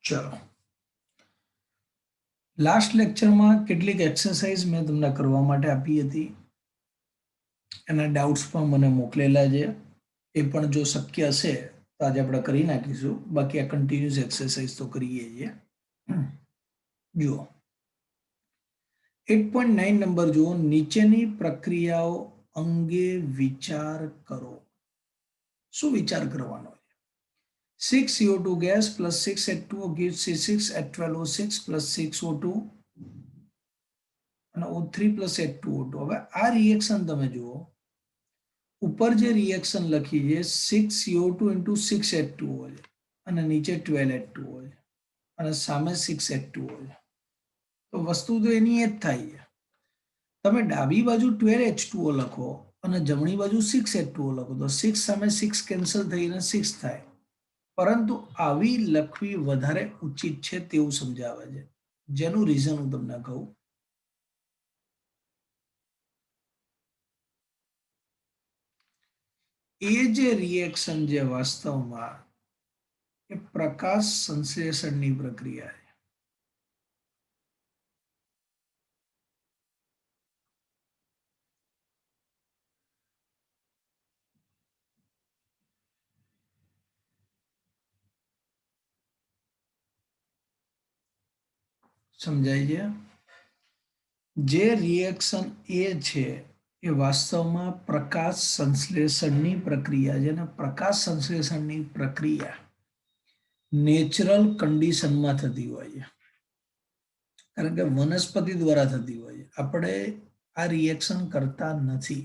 चलो last lecture में કેટલીક एक्सरसाइज मैं તમને કરવા માટે આપી હતી એના ડાઉટ્સ પણ મને મોકલેલા છે એ પણ જો શક્ય હશે તો આજે આપણે કરી નાખીશું બાકી આ કન્ટિન્યુઅસ એક્સરસાઇઝ તો કરીએ છીએ જુઓ 8.9 નંબર જુઓ નીચેની પ્રક્રિયાઓ અંગે વિચાર કરો શું વિચાર કરવાનો 6 CO2 gas plus 6 H2O gives C6 H12O6 plus 6 O2 અને O3 plus H2O2 હવે આ રિએક્શન તમે જુઓ ઉપર જે રિએક્શન લખી છે 6 CO2 into 6 H2O છે અને નીચે 12 H2O છે અને સામે 6 H2O છે તો વસ્તુ તો એની એ જ થાય છે તમે ડાબી બાજુ 12 H2O લખો અને જમણી બાજુ 6 H2O લખો તો 6 સામે 6 કેન્સલ થઈને 6 થાય પરંતુ આવી લખવી વધારે ઉચિત છે તેવું સમજાવે છે જેનું રીઝન હું તમને કહું એ જે રિએક્શન જે વાસ્તવમાં એ પ્રકાશ સંશ્લેષણની પ્રક્રિયા છે સમજાય છે જે રિએક્શન એ છે એ વાસ્તવમાં પ્રકાશ સંશ્લેષણની પ્રક્રિયા છે અને પ્રકાશ સંશ્લેષણની પ્રક્રિયા નેચરલ કન્ડિશનમાં થતી હોય છે કારણ કે વનસ્પતિ દ્વારા થતી હોય છે આપણે આ રિએક્શન કરતા નથી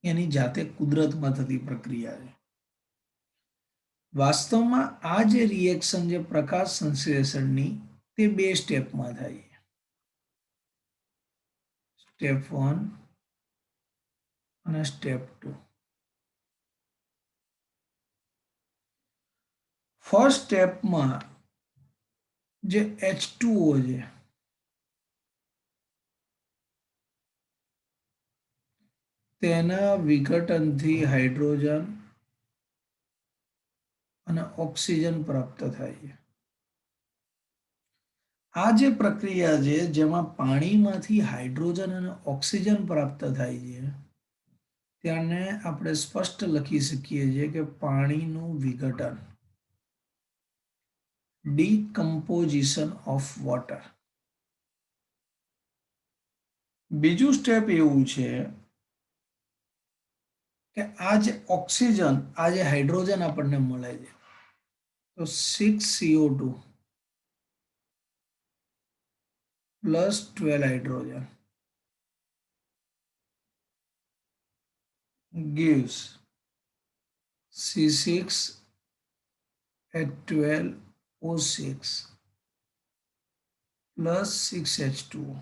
એની જાતે કુદરતમાં થતી પ્રક્રિયા છે વાસ્તવમાં આ જે રિએક્શન છે પ્રકાશ સંશ્લેષણની તે બે સ્ટેપમાં થાય છે સ્ટેપ 1 અને સ્ટેપ 2 ફર્સ્ટ સ્ટેપમાં જે H2O છે તેના વિઘટનથી હાઇડ્રોજન અને ઓક્સિજન પ્રાપ્ત થાય છે આ જે પ્રક્રિયા છે જેમાં પાણીમાંથી હાઇડ્રોજન અને ઓક્સિજન પ્રાપ્ત થાય છે તેને આપણે સ્પષ્ટ લખી શકીએ છીએ કે પાણીનું વિઘટન ડીકમ્પોઝિશન ઓફ વોટર બીજું સ્ટેપ એવું છે કે આ જે ઓક્સિજન આ જે હાઇડ્રોજન આપણને મળે છે તો 6CO2 plus 12 hydrogen gives C6 H12O6 plus 6H2O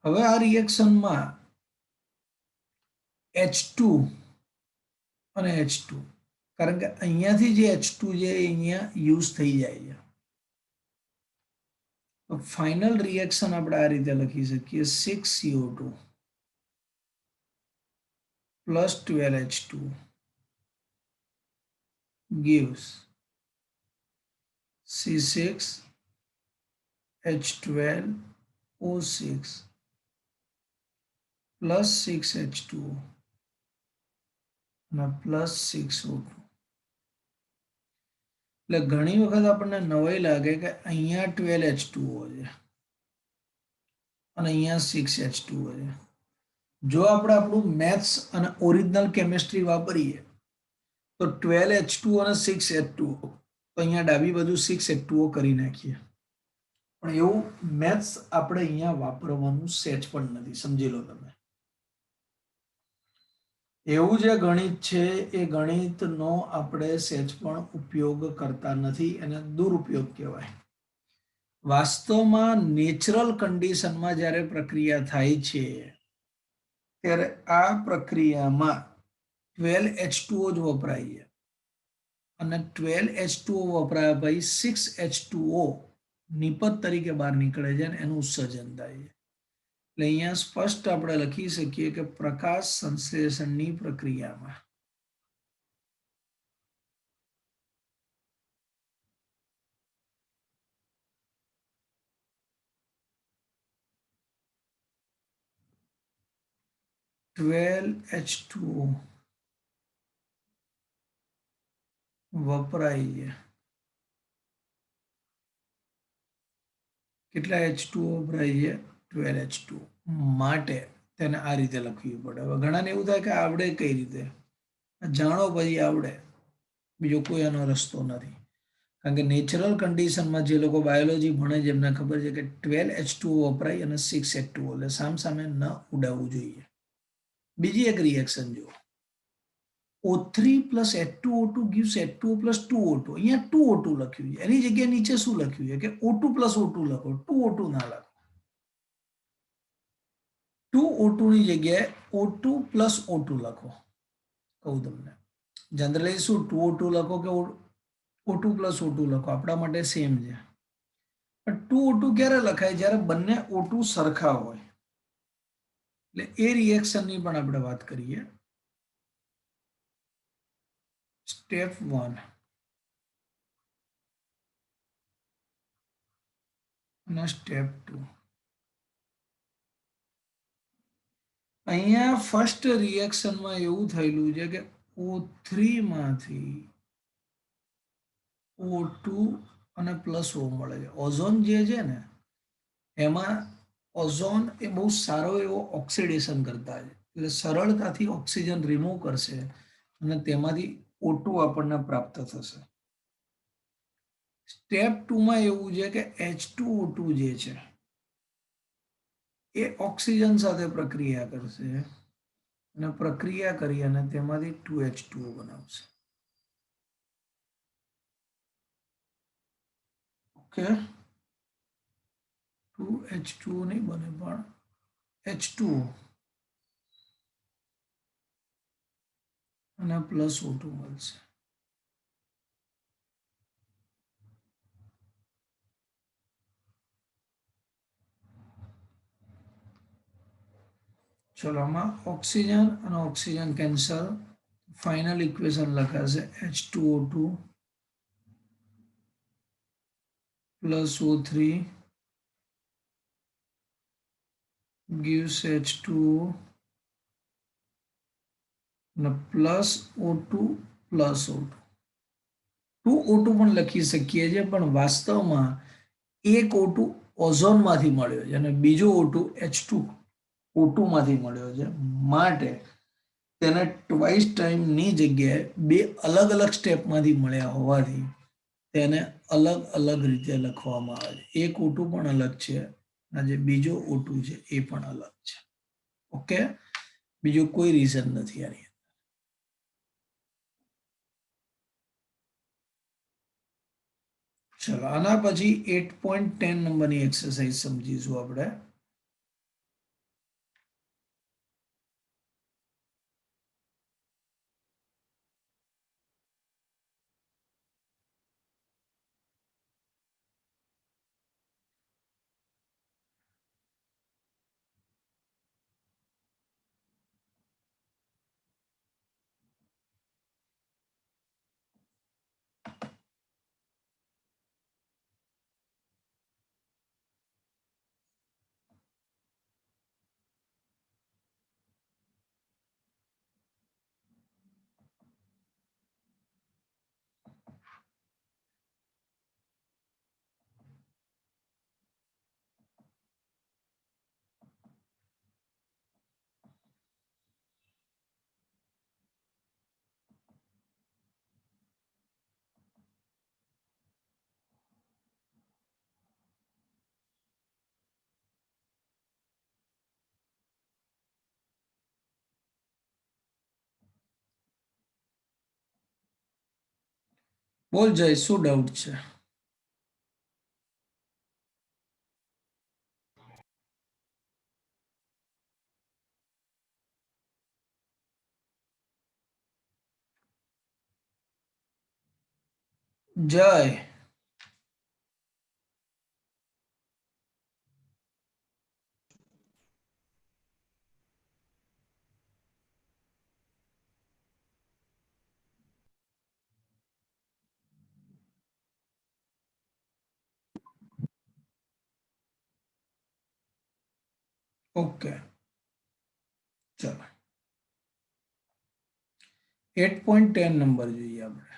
હવે આ રિએક્શનમાં H2 અને H2 કારણ કે અહીંયાથી જે H2 છે એ અહીંયા યુઝ થઈ જાય છે તો ફાઇનલ રિએક્શન આપણે આ રીતે લખી શકીએ 6CO2 plus 12H2 gives C6 H12O6 plus 6H2O અને પ્લસ 6O2 એટલે ઘણી વખત આપણને નવાઈ લાગે કે અહીંયા 12H2O છે અને અહીંયા 6H2O છે જો આપણે આપણું મેથ્સ અને ઓરિજિનલ કેમિસ્ટ્રી વાપરીએ તો 12H2 અને 6H2O તો અહીંયા ડાબી બાજુ 6H2O કરી નાખીએ પણ એવું મેથ્સ આપણે અહીંયા વાપરવાનું સેજ પણ નથી સમજી લો તમે એવું જે ગણિત છે એ ગણિતનો આપણે સેજ પણ ઉપયોગ કરતા નથી અને દુરુપયોગ કહેવાય વાસ્તવમાં નેચરલ કન્ડિશનમાં જ્યારે પ્રક્રિયા થાય છે ત્યારે આ પ્રક્રિયામાં 12H2O જ વપરાય છે અને 12H2O વપરાયા પછી 6H2O નિપજ તરીકે બહાર નીકળે છે અને એનું ઉત્સર્જન થાય છે એટલે અહીંયા સ્પષ્ટ આપણે લખી શકીએ કે પ્રકાશ સંશ્લેષણની પ્રક્રિયામાં 12H2O વપરાય છે. કેટલા H2O વપરાય છે? 12H2O. માટે તેને આ રીતે લખવી પડે. હવે ઘણાને એવું થાય કે આવડે કઈ રીતે? જાણો પછી આવડે, બીજો કોઈ એનો રસ્તો નથી. કારણ કે નેચરલ કન્ડિશનમાં જે લોકો બાયોલોજી ભણે છે એમને ખબર છે કે 12H2O વપરાય અને 6H2O, એટલે સામસામે ન ઉડાવવું જોઈએ. બીજી એક રિએક્શન જુઓ, O3 plus H2O2 gives H2O plus 2O2. અહીંયા 2O2 લખ્યું છે, એની જગ્યાએ નીચે શું લખ્યું છે કે O2 plus O2 લખો, 2O2 ના લખો. 2O2 ની જગ્યાએ O2 plus O2 લખો. કહું તમને જનરલી શું 2O2 લખો કે O2 plus O2 લખો, આપણા માટે સેમ છે. પણ 2O2 ક્યારે લખાય? જ્યારે બંને O2 સરખા હોય. એટલે એ રિએક્શનની પણ આપણે વાત કરીએ. સ્ટેપ 1 અને સ્ટેપ 2. અહીંયા ફર્સ્ટ રિએક્શનમાં એવું થયેલું છે કે O3 માંથી O2 અને પ્લસ O મળે છે. ઓઝોન જે છે ને એમાં ઓઝોન એ બહુ સારો એવો ઓક્સિડેશન કરતા છે, એટલે સરળતાથી ઓક્સિજન રિમૂવ કરશે અને તેમાંથી O2 આપણને પ્રાપ્ત થશે. સ્ટેપ 2 માં એવું છે કે H2O2 જે છે એ ઓક્સિજન સાથે પ્રક્રિયા કરશે અને પ્રક્રિયા કરી અને તેમાંથી 2H2O બનાવશે. ઓકે, 2H2O નહીં બને પણ H2O અને પ્લસ O2 મળશે. ચલો આમાં ઓક્સિજન અને ઓક્સિજન કેન્સલ, ફાઇનલ ઇક્વેશન લખાશે H2O2 plus O3 gives H2O અને plus O2 plus O2. 2O2 પણ લખી શકીએ છીએ, પણ વાસ્તવમાં એક O2 ઓઝોનમાંથી મળ્યો છે અને બીજો O2 H2O2 માંથી મળ્યો છે. માટે તેને ટ્વાઇસ ટાઈમની જગ્યાએ બે અલગ અલગ સ્ટેપમાંથી મળ્યા હોવાથી તેને અલગ અલગ રીતે લખવામાં આવે છે. એક O2 પણ અલગ છે અને જે બીજો O2 છે એ પણ અલગ છે. ઓકે, બીજું કોઈ રીઝન નથી આની. ચલો આના પછી 8.10 નંબરની એક્સરસાઇઝ સમજીશું આપણે. બોલ જય, શું ડાઉટ છે? જય, ઓકે, ચલો 8.10 નંબર જોઈએ આપણે.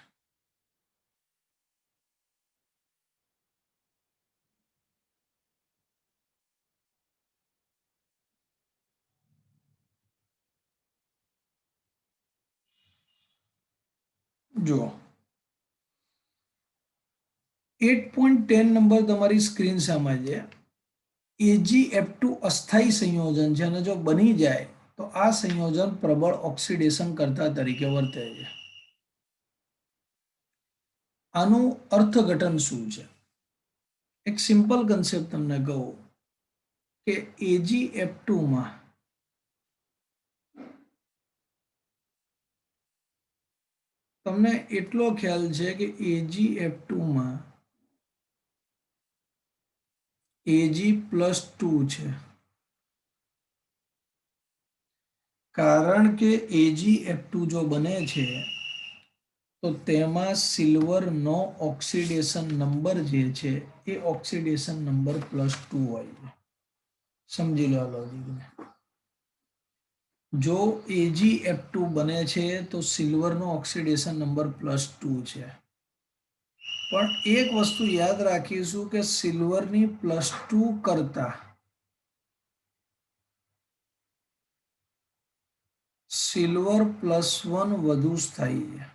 જુઓ 8.10 નંબર તમારી સ્ક્રીન સામે છે. AgF2 અસ્થાયી સંયોજન છે અને જો બની જાય તો આ સંયોજન પ્રબળ ઓક્સિડેશન કરતા તરીકે વર્તે છે. આનું અર્થઘટન શું છે? એક સિમ્પલ કન્સેપ્ટ તમને કહું કે AgF2 માં તમને એટલો ખ્યાલ છે કે AgF2 માં Ag+2 છે, કારણ કે AgF2 જો બને છે તો તેમાં સિલ્વરનો ઓક્સિડેશન નંબર જે છે એ ઓક્સિડેશન નંબર +2 હોય છે. સમજી લો લોજિકને. જો AgF2 બને છે તો સિલ્વરનો ઓક્સિડેશન નંબર +2 છે. પણ એક વસ્તુ યાદ રાખીશું કે સિલ્વરની +2 કરતા સિલ્વર +1 વધુ સ્થાયી છે.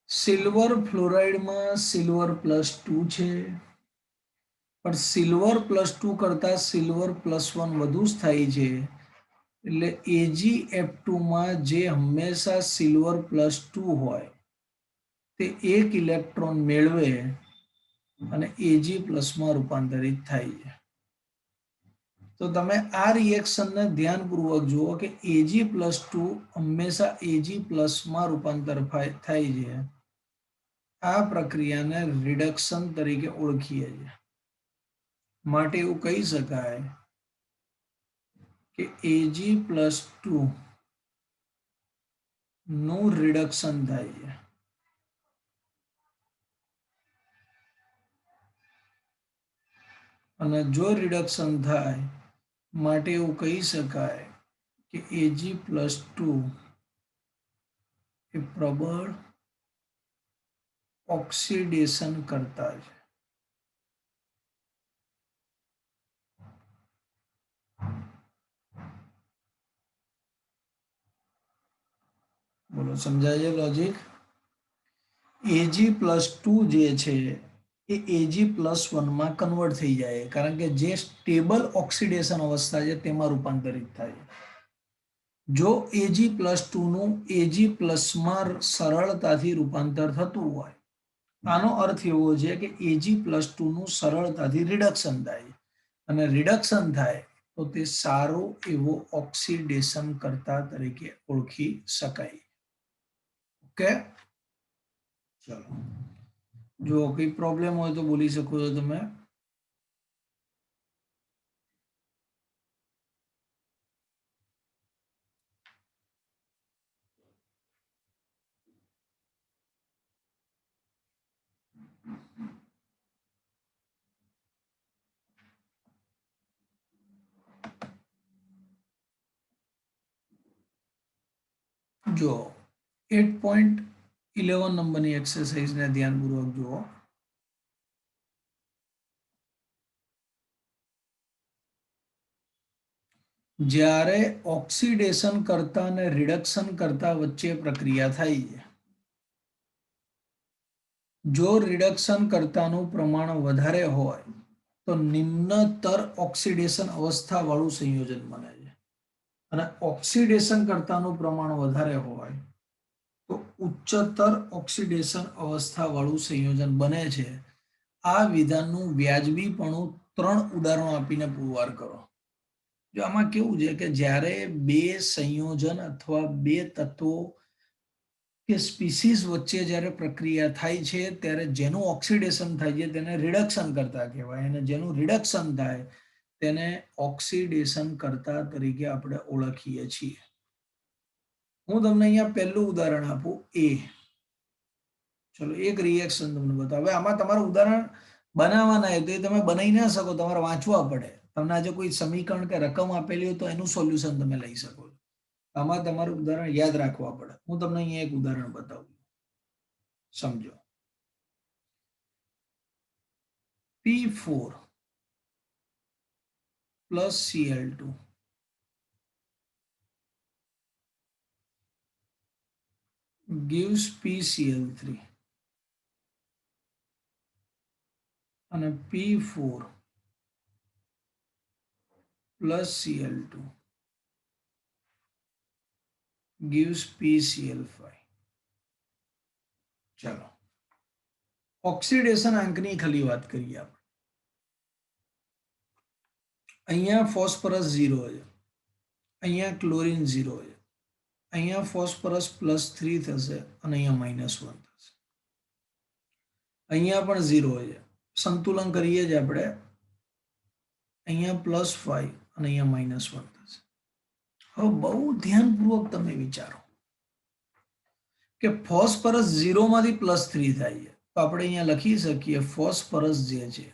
સિલ્વર ફ્લોરાઇડમાં સિલ્વર +2 છે, પણ સિલ્વર +2 કરતા સિલ્વર +1 વધુ સ્થાયી છે. એટલે AgF2 માં જે હંમેશા સિલ્વર +2 હોય તે એક ઇલેક્ટ્રોન મેળવે અને Ag+ માં રૂપાંતરિત થાય છે. તો તમે આ રિએક્શનને ધ્યાનપૂર્વક જુઓ કે Ag+2 હંમેશા Ag+ માં રૂપાંતર થાય છે. આ પ્રક્રિયાને રિડક્શન તરીકે ઓળખીએ છીએ. માટે એવું કહી શકાય કે Ag+2 નું રિડક્શન થાય છે. અને જો રિડક્શન થાય માટે એવું કહી શકાય કે Ag+2 એ પ્રબળ ઓક્સિડેશન કરતા છે. બોલો, સમજાય છે લોજિક? Ag+2 જે છે એ Ag+1 માં કન્વર્ટ થઈ જાય, કારણ કે જે સ્ટેબલ ઓક્સિડેશન અવસ્થા છે તેમાં રૂપાંતરિત થાય. જો Ag+2 નું Ag+ માં સરળતાથી રૂપાંતર થતું હોય, આનો અર્થ એવો છે કે Ag+2 નું સરળતાથી રિડક્શન થાય, અને રિડક્શન થાય તો તે સારો એવો ઓક્સિડેશન કરતા તરીકે ઓળખી શકાય. ઓકે, ચલો. જો કોઈ પ્રોબ્લેમ હોય તો બોલી શકો છો તમે. જો 8.11 નંબરની એક્સરસાઇઝને ધ્યાનપૂર્વક જુઓ. જ્યારે ઓક્સિડેશન કરતા અને રિડક્શન કરતા વચ્ચે પ્રક્રિયા થાય છે, જો રિડક્શન કરતાનું પ્રમાણ વધારે હોય તો નિમ્નતર ઓક્સિડેશન અવસ્થા વાળું સંયોજન બને છે, અને ઓક્સિડેશન કરતાનું પ્રમાણ વધારે હોય તો ઉચ્ચતર ઓક્સિડેશન અવસ્થા વાળું સંયોજન બને છે. આ વિધાનનું વ્યાજબીપણું 3 ઉદાહરણો આપીને પુરવાર કરો. જો આમાં કેવું છે કે જ્યારે બે સંયોજન અથવા બે તત્વો કે સ્પીસીસ વચ્ચે જ્યારે પ્રક્રિયા થાય છે ત્યારે જેનું ઓક્સિડેશન થાય છે તેને રિડક્શન કરતા કહેવાય, અને જેનું રિડક્શન થાય તેને ઓક્સિડેશન કરતા તરીકે આપણે ઓળખીએ છીએ. હું તમને અહીંયા પહેલું ઉદાહરણ આપું એ. ચલો એક રિએક્શન તમને બતાવો. હવે આમાં તમારું ઉદાહરણ બનાવવાના હોય તો એ તમે બનાવી ના શકો, તમારે વાંચવા પડે. તમને આજે કોઈ સમીકરણ કે રકમ આપેલી હોય તો એનું સોલ્યુશન તમે લઈ શકો. આમાં તમારું ઉદાહરણ યાદ રાખવા પડે. હું તમને અહીંયા એક ઉદાહરણ બતાવું, સમજો. P4 plus Cl2 gives PCl3 અને P4 plus Cl2 gives PCl5. ચલો ઓક્સિડેશન આંકની ખાલી વાત કરીએ આપણે. અહીંયા ફોસ્ફરસ 0 છે, અહીંયા ક્લોરીન 0 છે, અહીંયા ફોસ્ફરસ +3 થશે અને અહીંયા -1 થશે. અહીંયા પણ 0 છે, સંતુલન કરીએ જ આપણે. અહીંયા +5 અને અહીંયા -1 થશે. હવે બહુ ધ્યાનપૂર્વક તમે વિચારો કે ફોસ્ફરસ 0 માંથી +3 થાય છે, તો આપણે અહીંયા લખી શકીએ ફોસ્ફરસ જે છે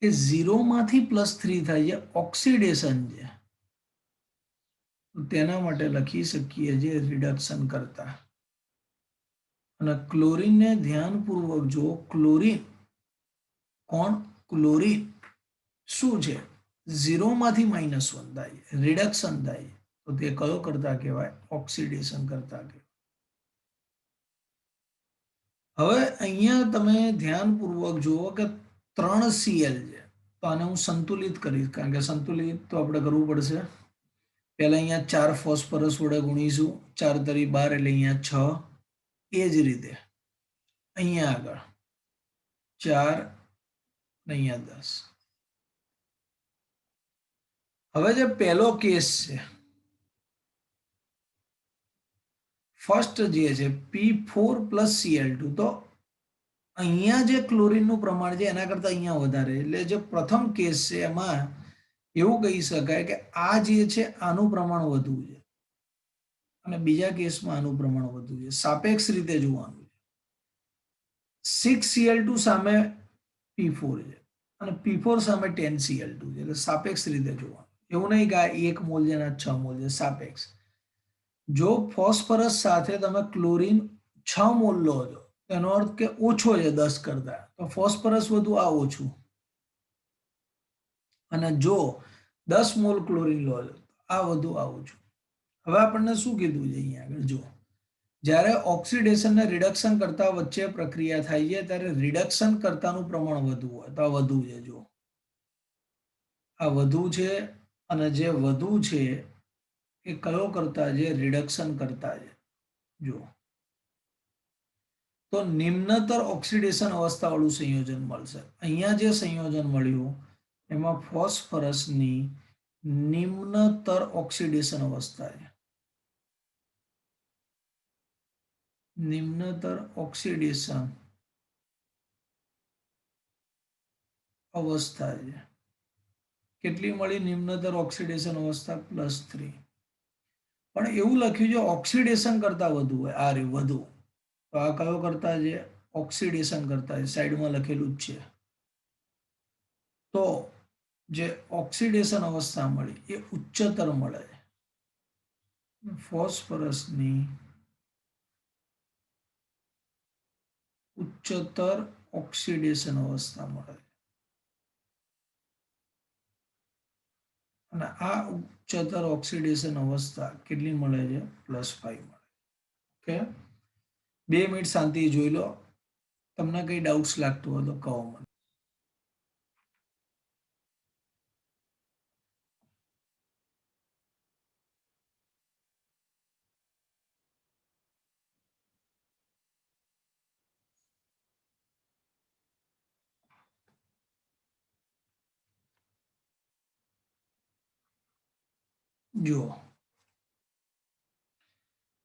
એ 0 માંથી +3 થાય છે, ઓક્સિડેશન છે, તો તેના માટે લખી શકીએ જે રિડક્શન કરતા. અને ક્લોરીનને ધ્યાનપૂર્વક જો, ક્લોરીન કોણ? ક્લોરીન શું છે? 0 માંથી -1 થાય, રિડક્શન થાય, તો તે કયો કરતા કહેવાય? ઓક્સિડેશન કરતા કહેવાય. હવે અહીંયા તમે ધ્યાનપૂર્વક જુઓ કે 3 Cl છે, તો આને હું સંતુલિત કરીશ, કારણ કે સંતુલિત તો આપણે કરવું પડશે. પહેલા અહીંયા 4 ફોસ્ફરસ વડે ગુણીશું, 4 તરી 12 એટલે અહીંયા 6. એ જ રીતે અહીંયા આગળ 4 ને અહીંયા 10. હવે જે પહેલો કેસ છે, ફર્સ્ટ જે છે P4 plus Cl2, તો અહીંયા જે ક્લોરીનનું પ્રમાણ છે એના કરતાં અહીંયા વધારે, એટલે જે પ્રથમ કેસ છે એમાં એવું કહી શકાય કે આ જે છે આનું પ્રમાણ વધુ છે અને બીજા કેસમાં આનું પ્રમાણ વધુ છે. સાપેક્ષ રીતે જોવાનું છે. 6Cl2 સામે P4 છે અને P4 સામે 10Cl2 છે, એટલે સાપેક્ષ રીતે જોવાનું. એવું નહીં કે આ 1 મોલ છે અને 6 મોલ છે, સાપેક્ષ. જો ફોસ્ફરસ સાથે તમે ક્લોરીન 6 મોલ લો છો, એનો અર્થ કે ઓછો છે 10 કરતા, તો ફોસ્ફરસ વધુ, આ ઓછું. અને જો 10 મોલ ક્લોરીન લો છો, આ વધુ, આ ઓછું. હવે આપણને શું કીધું છે અહીંયા આગળ જો, જ્યારે ઓક્સિડેશન ને રિડક્શન કરતા વચ્ચે પ્રક્રિયા થાય છે ત્યારે રિડક્શન કરતાનું પ્રમાણ વધુ હોય, તો આ વધુ છે. જો આ વધુ છે અને જે વધુ છે એ કયો કરતા છે? રિડક્શન કરતા છે. જો તો નિમ્નતર ઓક્સિડેશન અવસ્થાવાળું સંયોજન મળશે. અહીંયા જે સંયોજન મળ્યું એમાં ફોસ્ફરસની નિમ્નતર ઓક્સિડેશન અવસ્થા છે, નિમ્નતર ઓક્સિડેશન અવસ્થા છે. કેટલી મળી નિમ્નતર ઓક્સિડેશન અવસ્થા? +3. પણ એવું લખ્યું છે ઓક્સિડેશન કરતા વધુ હોય, આ રે વધુ, તો આ કયો કરતા છે? ઓક્સિડેશન કરતા છે, સાઈડમાં લખેલું જ છે. તો જે ઓક્સિડેશન અવસ્થા મળી એ ઉચ્ચતર મળે છે. ફોસ્ફરસની ઉચ્ચતર ઓક્સિડેશન અવસ્થા મળે અને આ ઉચ્ચતર ઓક્સિડેશન અવસ્થા કેટલી મળે છે? +5 મળે. ઓકે, 2 મિનિટ શાંતિ જોઈ લો. તમને કઈ ડાઉટ્સ લાગતું હોય તો કહો મને. જુઓ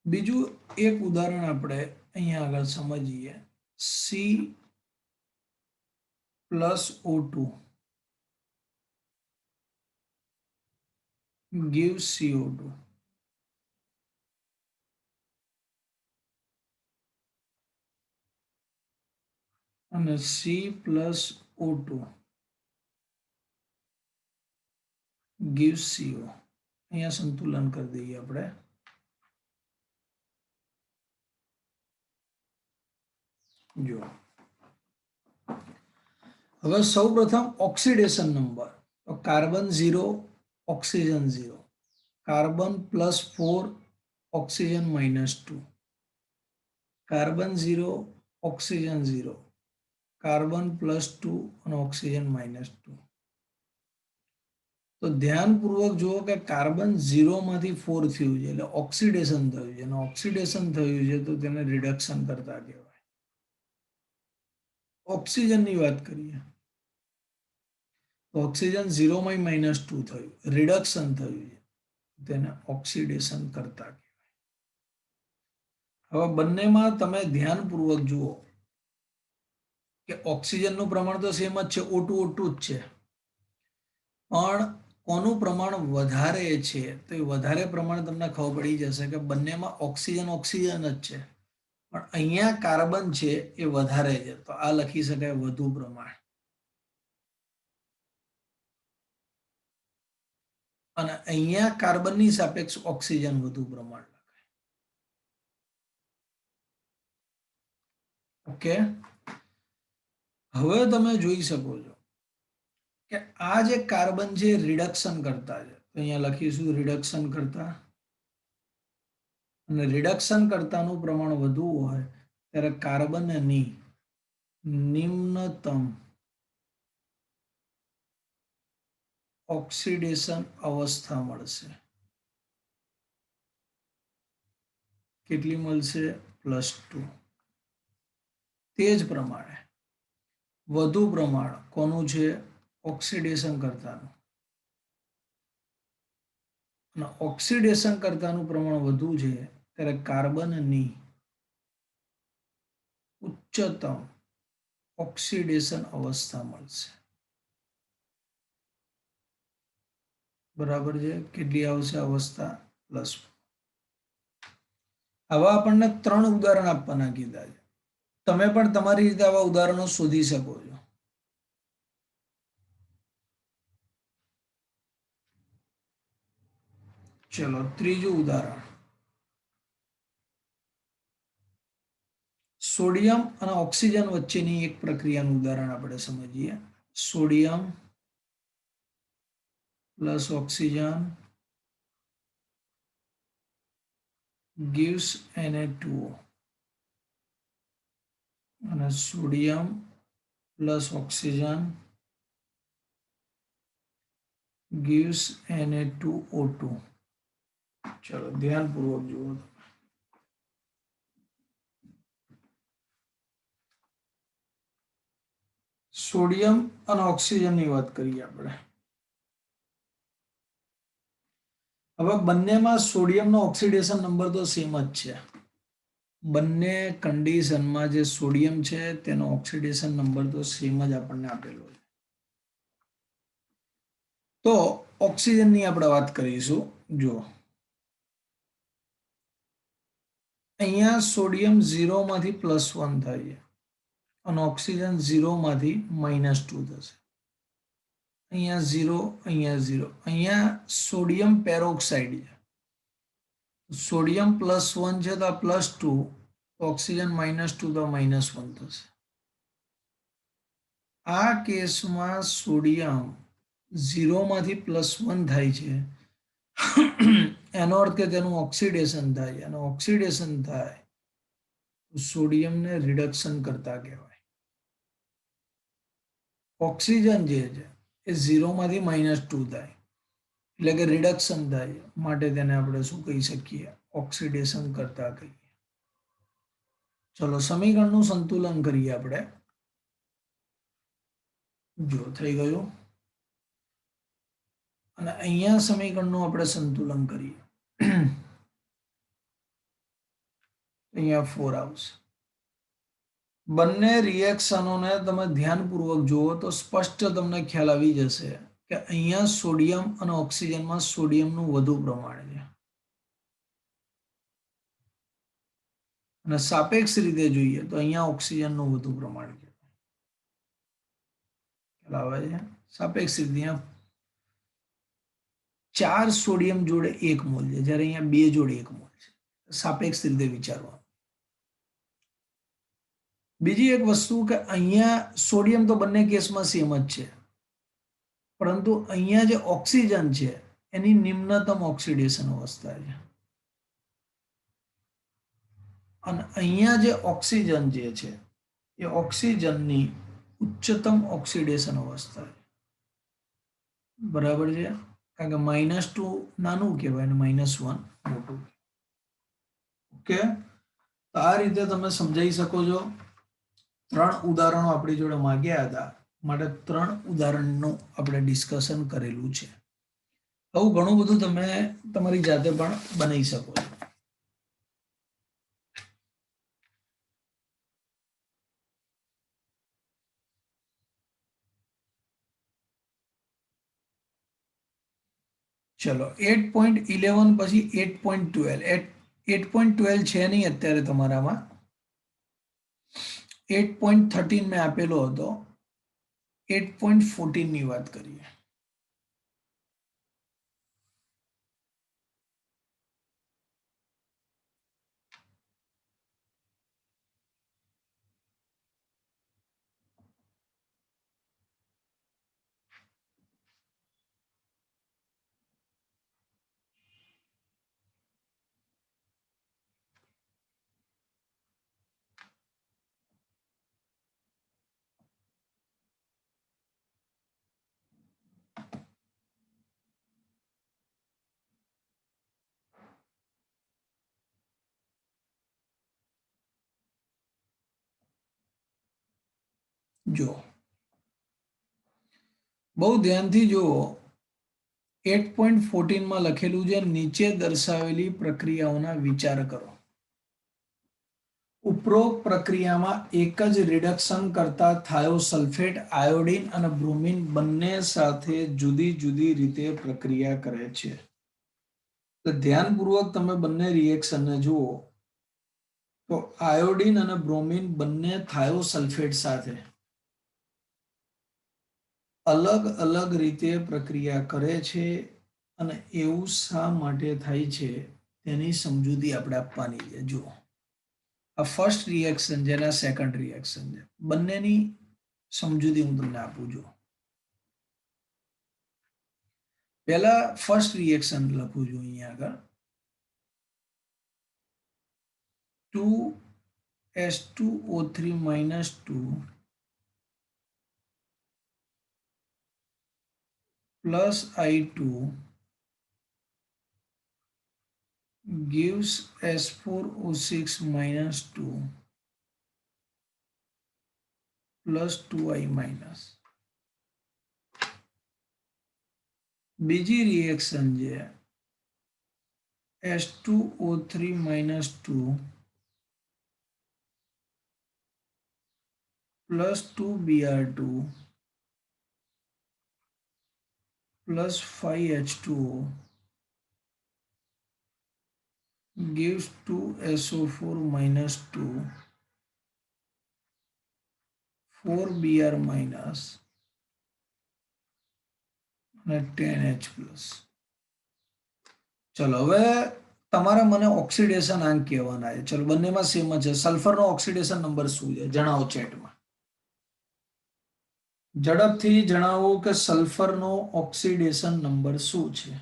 બીજું એક ઉદાહરણ આપણે અહીંયા આગળ સમજીએ. C+O2 gives CO2. અને C+O2 gives CO. અહીંયા સંતુલન કરી દઈએ આપણે. જો હવે સૌપ્રથમ ઓક્સિડેશન નંબર, તો carbon 0 oxygen 0, carbon +4 oxygen -2, carbon 0 oxygen 0, carbon +2 અને ઓક્સિજન -2. તો ધ્યાનપૂર્વક જુઓ કે કાર્બન 0 માંથી 4 થયું છે એટલે ઓક્સિડેશન થયું છે, અને ઓક્સિડેશન થયું છે તો તેને રિડક્શન કરતા કહેવાય. ઓક્સિજનની વાત કરીએ તો ઓક્સિજન 0 માં -2 થયું, રિડક્શન થયું છે, તેને ઓક્સિડેશન કરતા કહેવાય. હવે બંનેમાં તમે ધ્યાનપૂર્વક જુઓ કે ઓક્સિજનનું પ્રમાણ તો સેમ જ છે, O2 જ છે, પણ કોનું પ્રમાણ વધારે છે તો એ વધારે પ્રમાણ તમને ખબર પડી જશે કે બંનેમાં ઓક્સિજન ઓક્સિજન જ છે, પણ અહીંયા કાર્બન છે એ વધારે છે, તો આ લખી શકાય વધુ પ્રમાણ. અને અહીંયા કાર્બનની સાપેક્ષ ઓક્સિજન વધુ પ્રમાણ લખાય. ઓકે, હવે તમે જોઈ શકો છો કે આ જે કાર્બન છે રિડક્શન કરતા છે, તો અહીંયા લખીશું રિડક્શન કરતા. અને રિડક્શન કરતાનું પ્રમાણ વધુ હોય ત્યારે કાર્બનની નિમ્નતમ ઓક્સિડેશન અવસ્થા મળશે. કેટલી મળશે? +2. તે જ પ્રમાણે વધુ પ્રમાણ કોનું છે? ઓક્સિડેશન કરતાનું. અને ઓક્સિડેશન કરતાનું પ્રમાણ વધુ છે ત્યારે કાર્બનની ઉચ્ચતમ ઓક્સિડેશન અવસ્થા મળશે. બરાબર છે? કેટલી આવશે અવસ્થા? +4. આવા આપણને 3 ઉદાહરણ આપવાના કીધા છે. તમે પણ તમારી રીતે આવા ઉદાહરણો શોધી શકો છો. ચલો ત્રીજું ઉદાહરણ, સોડિયમ અને ઓક્સિજન વચ્ચેની એક પ્રક્રિયાનું ઉદાહરણ આપણે સમજીએ. Sodium plus oxygen gives Na2O, અને sodium plus oxygen gives Na2O2. ચલો ધ્યાનપૂર્વક જુઓ. સોડિયમ અને ઓક્સિજનની વાત કરીએ આપણે. હવે બંનેમાં સોડિયમનો ઓક્સિડેશન નંબર તો સેમ જ છે. બંને કન્ડિશનમાં જે સોડિયમ છે તેનો ઓક્સિડેશન નંબર તો સેમ જ આપણને આપેલો છે. તો ઓક્સિજનની આપણે વાત કરીશું. જો અહીંયા સોડિયમ 0 માંથી +1 થાય છે અને ઓક્સિજન 0 માંથી -2 થશે. અહીંયા 0, અહીંયા 0, અહીંયા સોડિયમ પેરોક્સાઇડ છે, સોડિયમ +1 છે તો આ +2, ઓક્સિજન -2 તો -1 થશે. આ કેસમાં સોડિયમ 0 માંથી +1 થાય છે, એનો અર્થ કે તેનું ઓક્સિડેશન થાય, અને ઓક્સિડેશન થાય સોડિયમને રિડક્શન કરતા કહેવાય. ઓક્સિજન જે છે એ 0 માંથી -2 થાય એટલે કે રિડક્શન થાય, માટે તેને આપણે શું કહી શકીએ? ઓક્સિડેશન કરતા કહીએ. ચલો સમીકરણનું સંતુલન કરીએ આપણે. જો થઈ ગયું, અને અહીંયા સમીકરણનું આપણે સંતુલન કરીએ. અહીંયા 4 આવશે. બંને રિએક્શનોને તમે ધ્યાનપૂર્વક જુઓ તો સ્પષ્ટ તમને ખ્યાલ આવી જશે કે અહીંયા સોડિયમ અને ઓક્સિજનમાં સોડિયમનું વધુ પ્રમાણ છે, અને સાપેક્ષ રીતે જોઈએ તો અહીંયા ઓક્સિજનનું વધુ પ્રમાણ છે. આવે છે સાપેક્ષ રીતે અહીંયા 4 સોડિયમ જોડે 1 મોલ છે, જ્યારે અહીંયા 2 જોડે 1 મોલ છે. સાપેક્ષ રીતે વિચારવાનું. બીજી એક વસ્તુ કે અહીંયા સોડિયમ તો બંને કેસમાં સેમ જ છે, પરંતુ અહીંયા જે ઓક્સિજન છે એની નિમ્નતમ ઓક્સિડેશન અવસ્થા છે, અને અહીંયા જે ઓક્સિજન જે છે એ ઓક્સિજનની ઉચ્ચતમ ઓક્સિડેશન અવસ્થા છે. બરાબર છે, કારણ કે -2 નાનું કહેવાય અને -1 મોટું. ઓકે, તો આ રીતે તમે સમજાવી શકો છો. 3 ઉદાહરણો આપણી જોડે માંગ્યા હતા, માટે 3 ઉદાહરણનું આપણે ડિસ્કશન કરેલું છે. આવું ઘણું બધું તમે તમારી જાતે પણ બનાવી શકો છો. ચલો 8.11 પછી 8.12. 8.12 છે નહીં અત્યારે તમારામાં. 8.13 મેં આપેલો હતો. 8.14 ની વાત કરીએ. જો બહુ ધ્યાનથી જુઓ, 8.14 માં લખેલું છે નીચે દર્શાવેલી પ્રક્રિયાઓના વિચાર કરો. ઉપરોક્ત પ્રક્રિયામાં એક જ રિડક્શન કરતા થાયોસલ્ફેટ, આયોડીન અને બ્રોમિન બંને સાથે જુદી જુદી રીતે પ્રક્રિયા કરે છે. તો ધ્યાનપૂર્વક તમે બંને રિએક્શનને જુઓ તો આયોડીન અને બ્રોમિન બંને થાયોસલ્ફેટ સાથે અલગ અલગ રીતે પ્રક્રિયા કરે છે, અને એવું શા માટે થાય છે તેની સમજૂતી આપણે આપવાની છે. જુઓ, આ ફર્સ્ટ રિએક્શન છે અને આ સેકન્ડ રિએક્શન છે. બંનેની સમજૂતી હું તમને આપું છું. પહેલા ફર્સ્ટ રિએક્શન લખું છું અહીંયા આગળ. 2s2O3 -2 plus I2 gives S4O6 -2 plus 2I minus. બીજી રિએક્શન છે S2O3 -2 plus 2Br2 plus 5H2O gives 2SO4 -2 4Br minus અને 10H plus. ચલો હવે તમારે મને ઓક્સિડેશન આંક કહેવાના છે. ચલો બંનેમાં સેમ જ છે. સલ્ફરનો ઓક્સિડેશન નંબર શું છે જણાવો ચેટમાં. ઝડપથી જણાવો કે સલ્ફરનો ઓક્સિડેશન નંબર શું છે.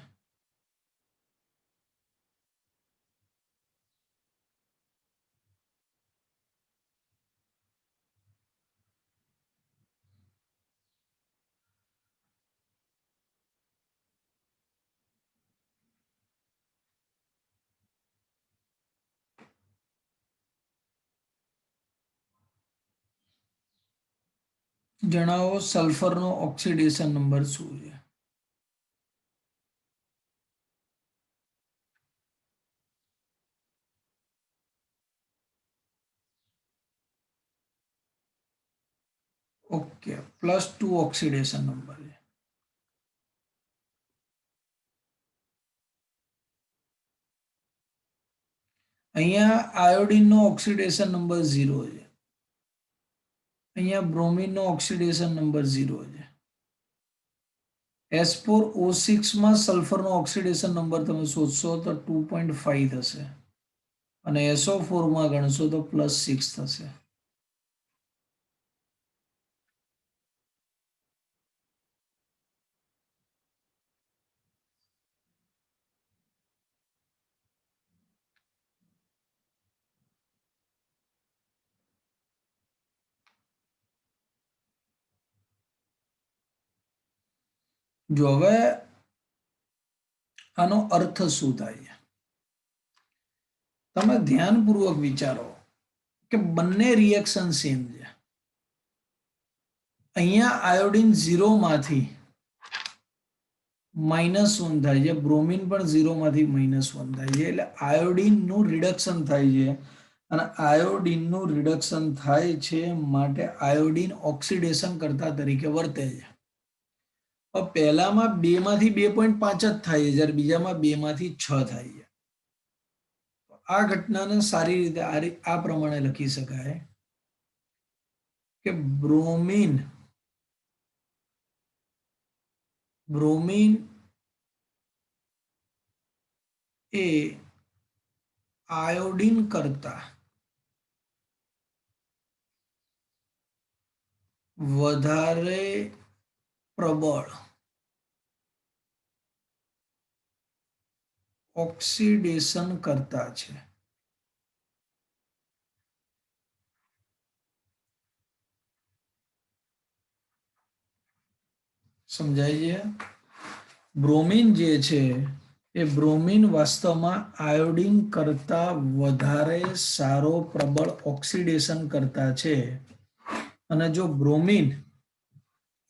જણાવો સલ્ફરનો ઓક્સિડેશન નંબર શું છે. ઓકે, +2 ઓક્સિડેશન નંબર છે. અહીંયા આયોડીનનો ઓક્સિડેશન નંબર 0 છે. અહીંયા બ્રોમિનનો ઓક્સિડેશન નંબર 0 છે. H4O6 માં સલ્ફરનો ઓક્સિડેશન નંબર તમે શોધશો તો 2.5 થશે અને SO4 માં ગણશો તો +6 થશે. જો હવે આનો અર્થ શું થાય તમે ધ્યાનપૂર્વક વિચારો કે બંને રિએક્શન સેમ છે. અહીંયા આયોડિન 0 માંથી -1 થાય છે, બ્રોમિન પણ 0 માંથી -1 થાય છે, એટલે આયોડિનનું રિડક્શન થાય છે અને આયોડિનનું રિડક્શન થાય છે માટે આયોડિન ઓક્સિડેશન કરતા તરીકે વર્તે છે. પહેલામાં 2 માંથી 2.5 જ થાય છે જ્યારે બીજામાં 2 માંથી 6 થાય છે. આ ઘટનાને સારી રીતે આ પ્રમાણે લખી શકાય કે બ્રોમિન એ આયોડિન કરતા વધારે પ્રબળ ઓક્સિડેશન કરતા છે. સમજાય છે? બ્રોમિન જે છે એ બ્રોમિન વાસ્તવમાં આયોડિન કરતા વધારે સારો પ્રબળ ઓક્સિડેશન કરતા છે અને જો બ્રોમિન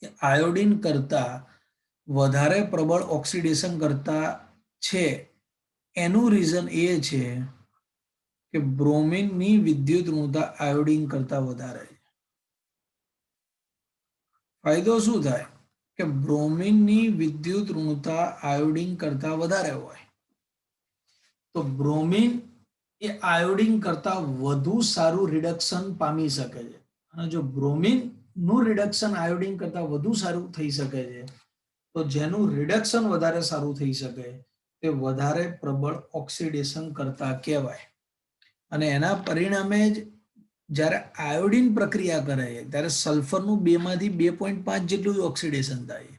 આયોડિન કરતા વધારે પ્રબળ ઓક્સિડેશન કરતા છે એનું રીઝન એ છે કે બ્રોમિનની વિદ્યુત ઋણતા આયોડિન કરતા વધારે છે. ફાયદો શું થાય કે બ્રોમિનની વિદ્યુત ઋણતા આયોડિન કરતા વધારે હોય તો બ્રોમિન એ આયોડિન કરતા વધુ સારું રિડક્શન પામી શકે છે અને જો બ્રોમિન નું રિડક્શન આયોડિન કરતા વધુ સારું થઈ શકે છે તો જેનું રિડક્શન વધારે સારું થઈ શકે તે વધારે પ્રબળ ઓક્સિડેશન કરતા કહેવાય અને એના પરિણામે જ જ્યારે આયોડિન પ્રક્રિયા કરે ત્યારે સલ્ફરનું 2 માંથી 2.5 જેટલું ઓક્સિડેશન થાય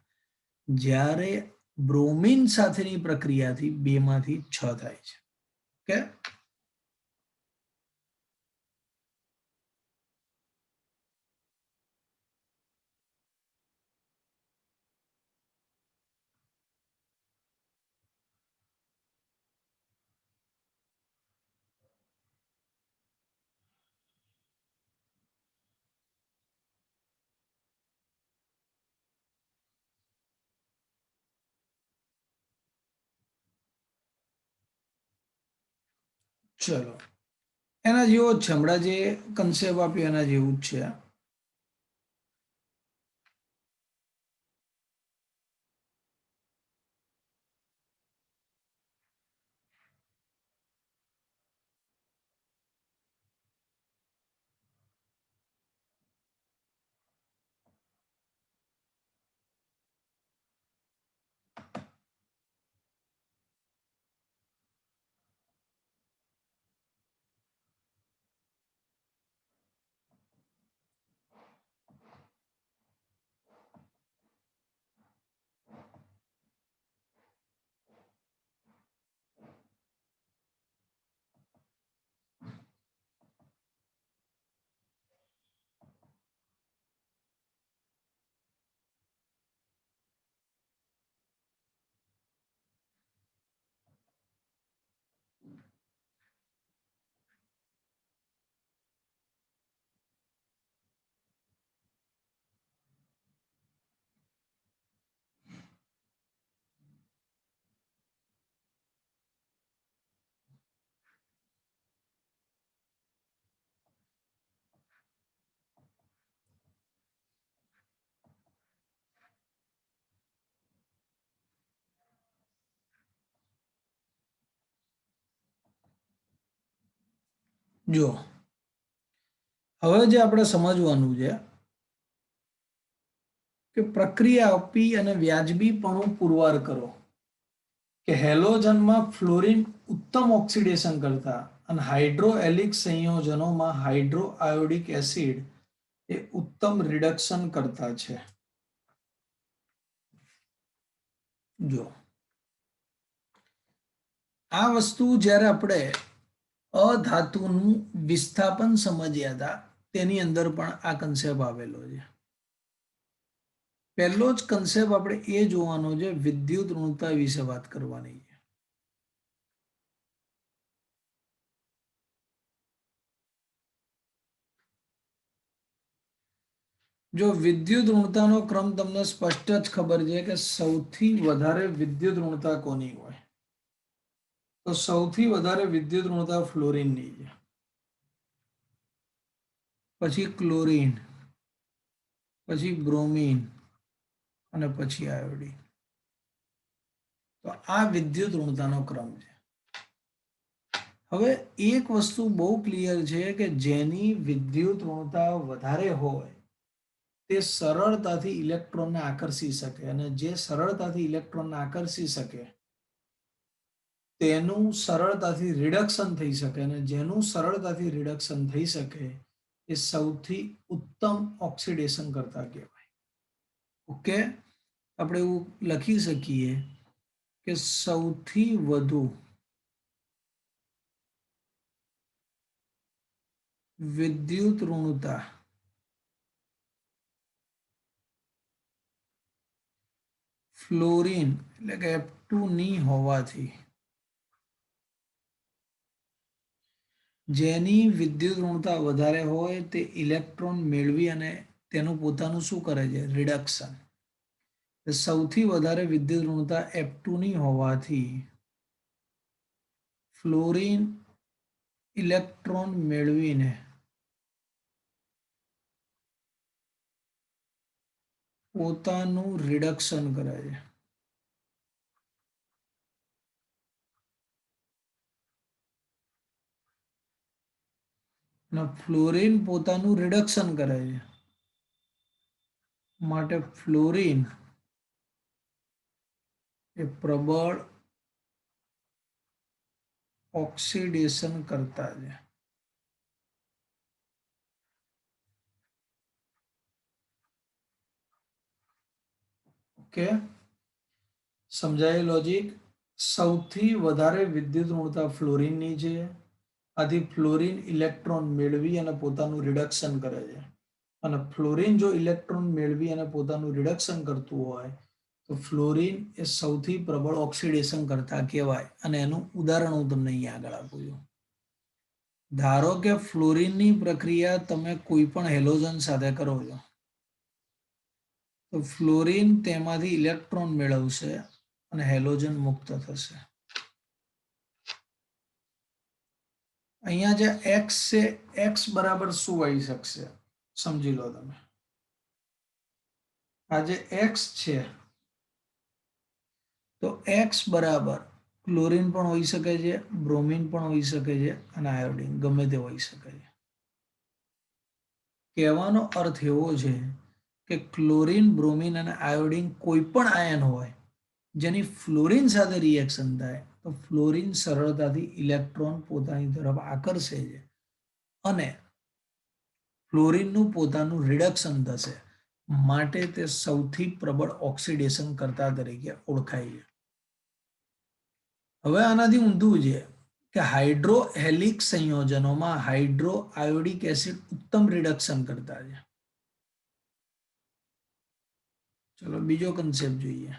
જ્યારે બ્રોમિન સાથેની પ્રક્રિયાથી 2 માંથી 6 થાય છે. ઓકે, ચલો એના જેવો જ છે હમણાં જે કન્સેપ્ટ આપ્યો એના જેવું જ છે. જો હવે જે આપણે સમજવાનું છે કે પ્રક્રિયા આપી અને વ્યાજબીપણું પુરવાર કરો કે હેલોજનમાં ફ્લોરિન ઉત્તમ ઓક્સિડેશન કરતા અને હાઇડ્રોએલિક સંયોજનોમાં હાઇડ્રોઆયોડિક એસિડ એ ઉત્તમ રિડક્શન કરતા છે. જો આ વસ્તુ જ્યારે આપણે અધાતુનું વિસ્થાપન સમજ્યા હતા તેની અંદર પણ આ કન્સેપ્ટ આવેલો છે. પહેલો જ કન્સેપ્ટ આપણે એ જોવાનો છે, વિદ્યુત ઋણતા વિશે વાત કરવાની છે. જો વિદ્યુત ઋણતાનો ક્રમ તમને સ્પષ્ટ જ ખબર છે કે સૌથી વધારે વિદ્યુત ઋણતા કોની હોય, તો સૌથી વધારે વિદ્યુત ઋણતા ફ્લોરિનની છે, પછી ક્લોરીન, પછી બ્રોમિન અને પછી આયોડીન. તો આ વિદ્યુત ઋણતાનો ક્રમ છે. હવે એક વસ્તુ બહુ ક્લિયર છે કે જેની વિદ્યુત ઋણતા વધારે હોય તે સરળતાથી ઇલેક્ટ્રોનને આકર્ષી શકે, અને જે સરળતાથી ઇલેક્ટ્રોનને આકર્ષી શકે તેનું સરળતાથી રિડક્શન થઈ શકે, અને જેનું સરળતાથી રિડક્શન થઈ શકે એ સૌથી ઉત્તમ ઓક્સિડેશન કરતા કહેવાય. ઓકે, આપણે એવું લખી શકીએ કે સૌથી વધુ વિદ્યુત ઋણતા ફ્લોરિન એટલે કે F2 ની હોવાથી જેની વિદ્યુત ઋણતા વધારે હોય તે ઇલેક્ટ્રોન મેળવી અને તેનું પોતાનું શું કરે છે, રિડક્શન. સૌથી વધારે વિદ્યુત ઋણતા F2 ની હોવાથી ફ્લોરિન ઇલેક્ટ્રોન મેળવીને પોતાનું રિડક્શન કરે છે. અને ફ્લોરિન પોતાનું રિડક્શન કરે છે માટે ફ્લોરિન એ પ્રબળ ઓક્સિડેશન કરતા છે. ઓકે, સમજાય લોજિક? સૌથી વધારે વિદ્યુત ઋણતા ફ્લોરિનની છે. આથી ફ્લોરિન ઇલેક્ટ્રોન મેળવી અને પોતાનું રિડક્શન કરે છે. અને ફ્લોરિન જો ઇલેક્ટ્રોન મેળવી અને પોતાનું રિડક્શન કરતું હોય તો ફ્લોરિન એ સૌથી પ્રબળ ઓક્સિડેશન કરતા કહેવાય. અને એનું ઉદાહરણ હું તમને અહીંયા આગળ આપું છું. ધારો કે ફ્લોરિનની પ્રક્રિયા તમે કોઈ પણ હેલોજન સાથે કરો છો, તો ફ્લોરિન તેમાંથી ઇલેક્ટ્રોન મેળવશે અને હેલોજન મુક્ત થશે. અહીંયા જે x છે, x બરાબર શું આવી શકશે સમજી લો તમે. આ જે x છે તો x બરાબર ક્લોરીન પણ હોઈ શકે છે, બ્રોમિન પણ હોઈ શકે છે, અને આયોડીન ગમે તે હોઈ શકે છે. કહેવાનો અર્થ એવો છે કે ક્લોરીન, બ્રોમિન અને આયોડીન કોઈ પણ આયન હોય જેની ફ્લોરિન સાથે રિએક્શન થાય તો ફ્લોરિન સરળતાથી ઇલેક્ટ્રોન પોતાની તરફ આકર્ષે છે અને ફ્લોરિનનું પોતાનું રિડક્શન થશે, માટે તે સૌથી પ્રબળ ઓક્સિડેશન કરતા તરીકે ઓળખાય છે. હવે આનાથી ઊંધું છે કે હાઇડ્રોહેલિક સંયોજનોમાં હાઇડ્રોઆયોડિક એસિડ ઉત્તમ રિડક્શન કરતા છે. ચલો બીજો કન્સેપ્ટ જોઈએ.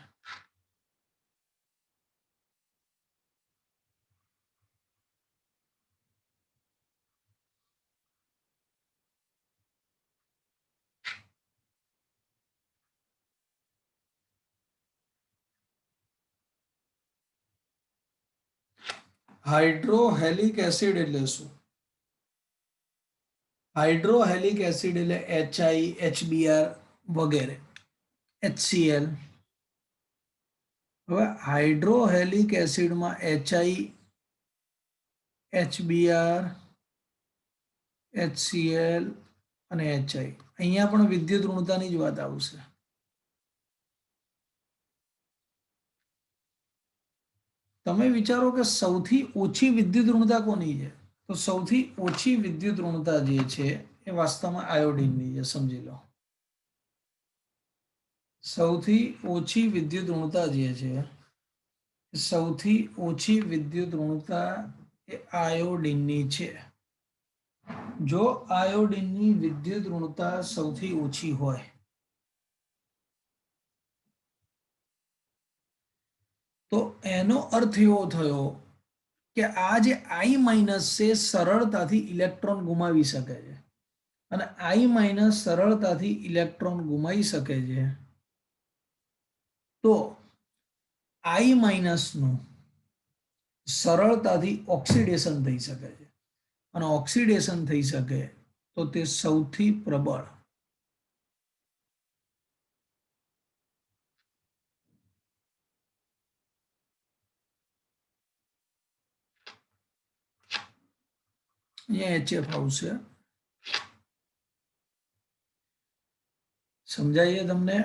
હાઇડ્રોહેલિક એસિડ એટલે શું? હાઇડ્રોહેલિક એસિડ એટલે HI, HBr વગેરે, HCl. હવે હાઇડ્રોહેલિક એસિડમાં HI, HBr, HCl અને HI, અહીંયા પણ વિદ્યુત ઋણતાની જ વાત આવશે. તમે વિચારો કે સૌથી ઓછી વિદ્યુત ઋણતા કોની છે? તો સૌથી ઓછી વિદ્યુત ઋણતા જે છે એ વાસ્તવમાં આયોડિનની છે, સમજી લો. સૌથી ઓછી વિદ્યુત ઋણતા જે છે, સૌથી ઓછી વિદ્યુત ઋણતા એ આયોડિનની છે. જો આયોડિનની વિદ્યુત ઋણતા સૌથી ઓછી હોય તો એનો અર્થ એવો થયો કે આ જે I માઇનસ છે સરળતાથી ઇલેક્ટ્રોન ગુમાવી શકે છે, અને I માઇનસ સરળતાથી ઇલેક્ટ્રોન ગુમાવી શકે છે, તો I માઇનસ નું સરળતાથી ઓક્સિડેશન થઈ શકે છે, અને ઓક્સિડેશન થઈ શકે તો તે સૌથી પ્રબળ અહીંયા HF આવશે. સમજાઈએ તમને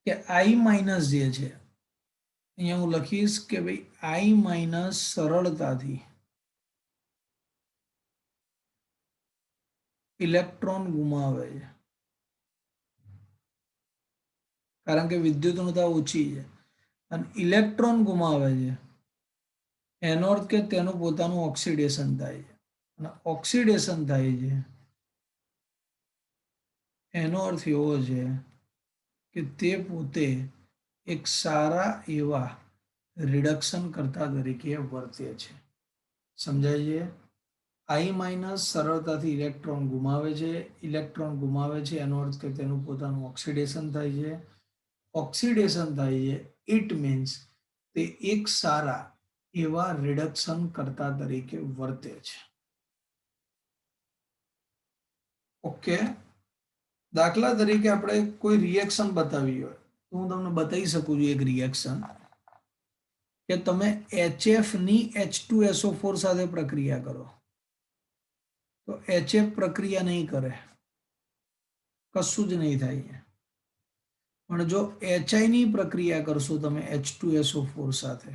કે I માઇનસ જે છે, અહીંયા હું લખીશ કે ભાઈ I માઇનસ સરળતાથી ઇલેક્ટ્રોન ગુમાવે છે, કારણ કે વિદ્યુત ઋણતા ઓછી છે અને ઇલેક્ટ્રોન ગુમાવે છે, એનો અર્થ કે તેનું પોતાનું ઓક્સિડેશન થાય છે, અને ઓક્સિડેશન થાય છે એનો અર્થ એવો છે કે તે પોતે એક સારા એવા રિડક્શન કરતા તરીકે વર્તે છે. સમજાય છે? I માઇનસ સરળતાથી ઇલેક્ટ્રોન ગુમાવે છે, ઇલેક્ટ્રોન ગુમાવે છે એનો અર્થ કે તેનું પોતાનું ઓક્સિડેશન થાય છે, ઓક્સિડેશન થાય છે ઇટ મીન્સ તે એક સારા એવા રિડક્શન કરતા તરીકે વર્તે છે. ઓકે, દાખલા તરીકે આપણે કોઈ રિએક્શન બતાવી હોય તો હું તમને બતાવી શકું છું એક રિએક્શન કે તમે HF ની H2SO4 સાથે પ્રક્રિયા કરો તો HF પ્રક્રિયા નહીં કરે, કશું જ નહીં થાય. પણ જો HI ની પ્રક્રિયા કરશો તમે H2SO4 સાથે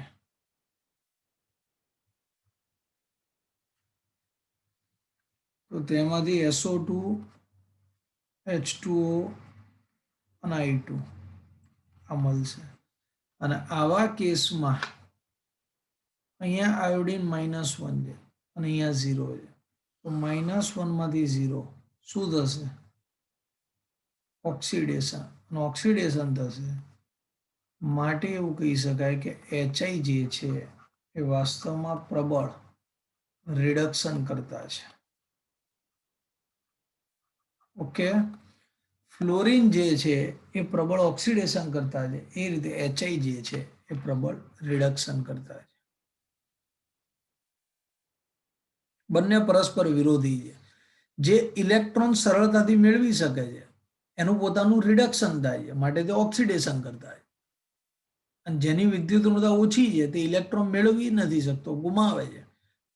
તો તેમાંથી SO2 H2O અને I2 આ મળશે, અને આવા કેસમાં અહીંયા આયોડિન -1 છે અને અહીંયા 0 છે, તો -1 માંથી 0 શું થશે? ઓક્સિડેશન, અને ઓક્સિડેશન થશે, માટે એવું કહી શકાય કે HI જે છે એ વાસ્તવમાં પ્રબળ રિડક્શન કરતા છે. ઓકે, ફ્લોરિન જે છે એ પ્રબળ ઓક્સિડેશન કરતા છે, એ રીતે HI જે છે એ પ્રબળ રિડક્શન કરતા છે. બંને પરસ્પર વિરોધી છે. જે ઇલેક્ટ્રોન સરળતાથી મેળવી શકે છે એનું પોતાનું રિડક્શન થાય છે, માટે તે ઓક્સિડેશન કરતા છે, અને જેની વિદ્યુત ઋણતા ઓછી છે તે ઇલેક્ટ્રોન મેળવી નથી શકતો, ગુમાવે છે,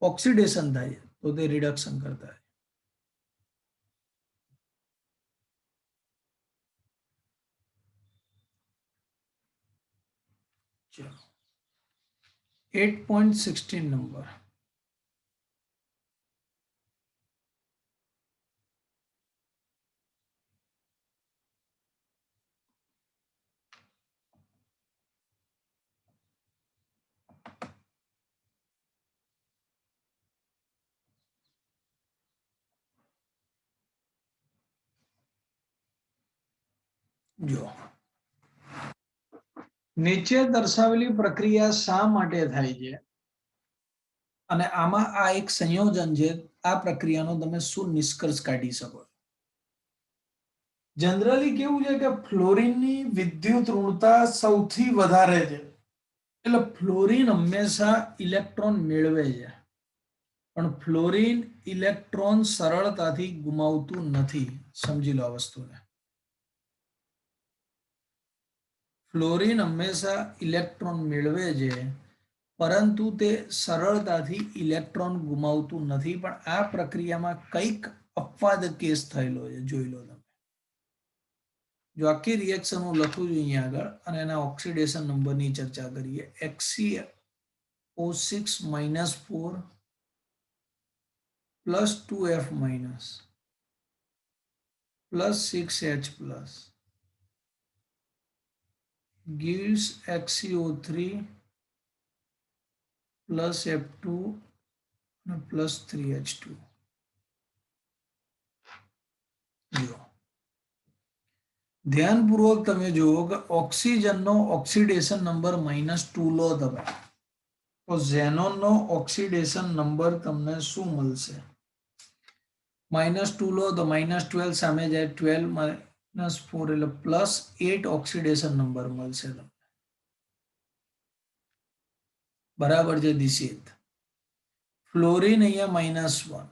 ઓક્સિડેશન થાય છે તો તે રિડક્શન કરતા છે. 8.16 નંબર. જો નીચે દર્શાવેલી પ્રક્રિયા શા માટે થાય છે, અને આમાં આ એક સંયોજન છે, આ પ્રક્રિયાનો તમે શું નિષ્કર્ષ કાઢી શકો? જનરલી કેવું છે કે ફ્લોરિનની વિદ્યુત ઋણતા સૌથી વધારે છે, એટલે ફ્લોરિન હંમેશા ઇલેક્ટ્રોન મેળવે છે, પણ ફ્લોરિન ઇલેક્ટ્રોન સરળતાથી ગુમાવતું નથી. સમજી લો આ વસ્તુને. ફ્લોરિન હંમેશા ઇલેક્ટ્રોન મેળવે છે, પરંતુ તે સરળતાથી ઇલેક્ટ્રોન ગુમાવતું નથી, પણ આ પ્રક્રિયામાં કંઈક અપવાદ કેસ થયેલો છે, જોઈ લો તમે. જો આખી રિએક્શન હું લખું છું અહીંયા આગળ અને એના ઓક્સિડેશન નંબરની ચર્ચા કરીએ, O6 minus 4 plus 2F minus plus 6H plus gives XeO3 plus F2 plus 3H2. જો ધ્યાનપૂર્વક તમે જુઓ કે ઓક્સિજનનો ઓક્સિડેશન નંબર -2 લો તમે તો ઝેનોનનો ઓક્સિડેશન નંબર તમને શું મળશે? -2 લો તો -12 સામે જાય 12 -4 એટલે +8 ઓક્સિડેશન નંબર મળશે તમને. બરાબર છે દિશિત. ફ્લોરિન અહીંયા -1,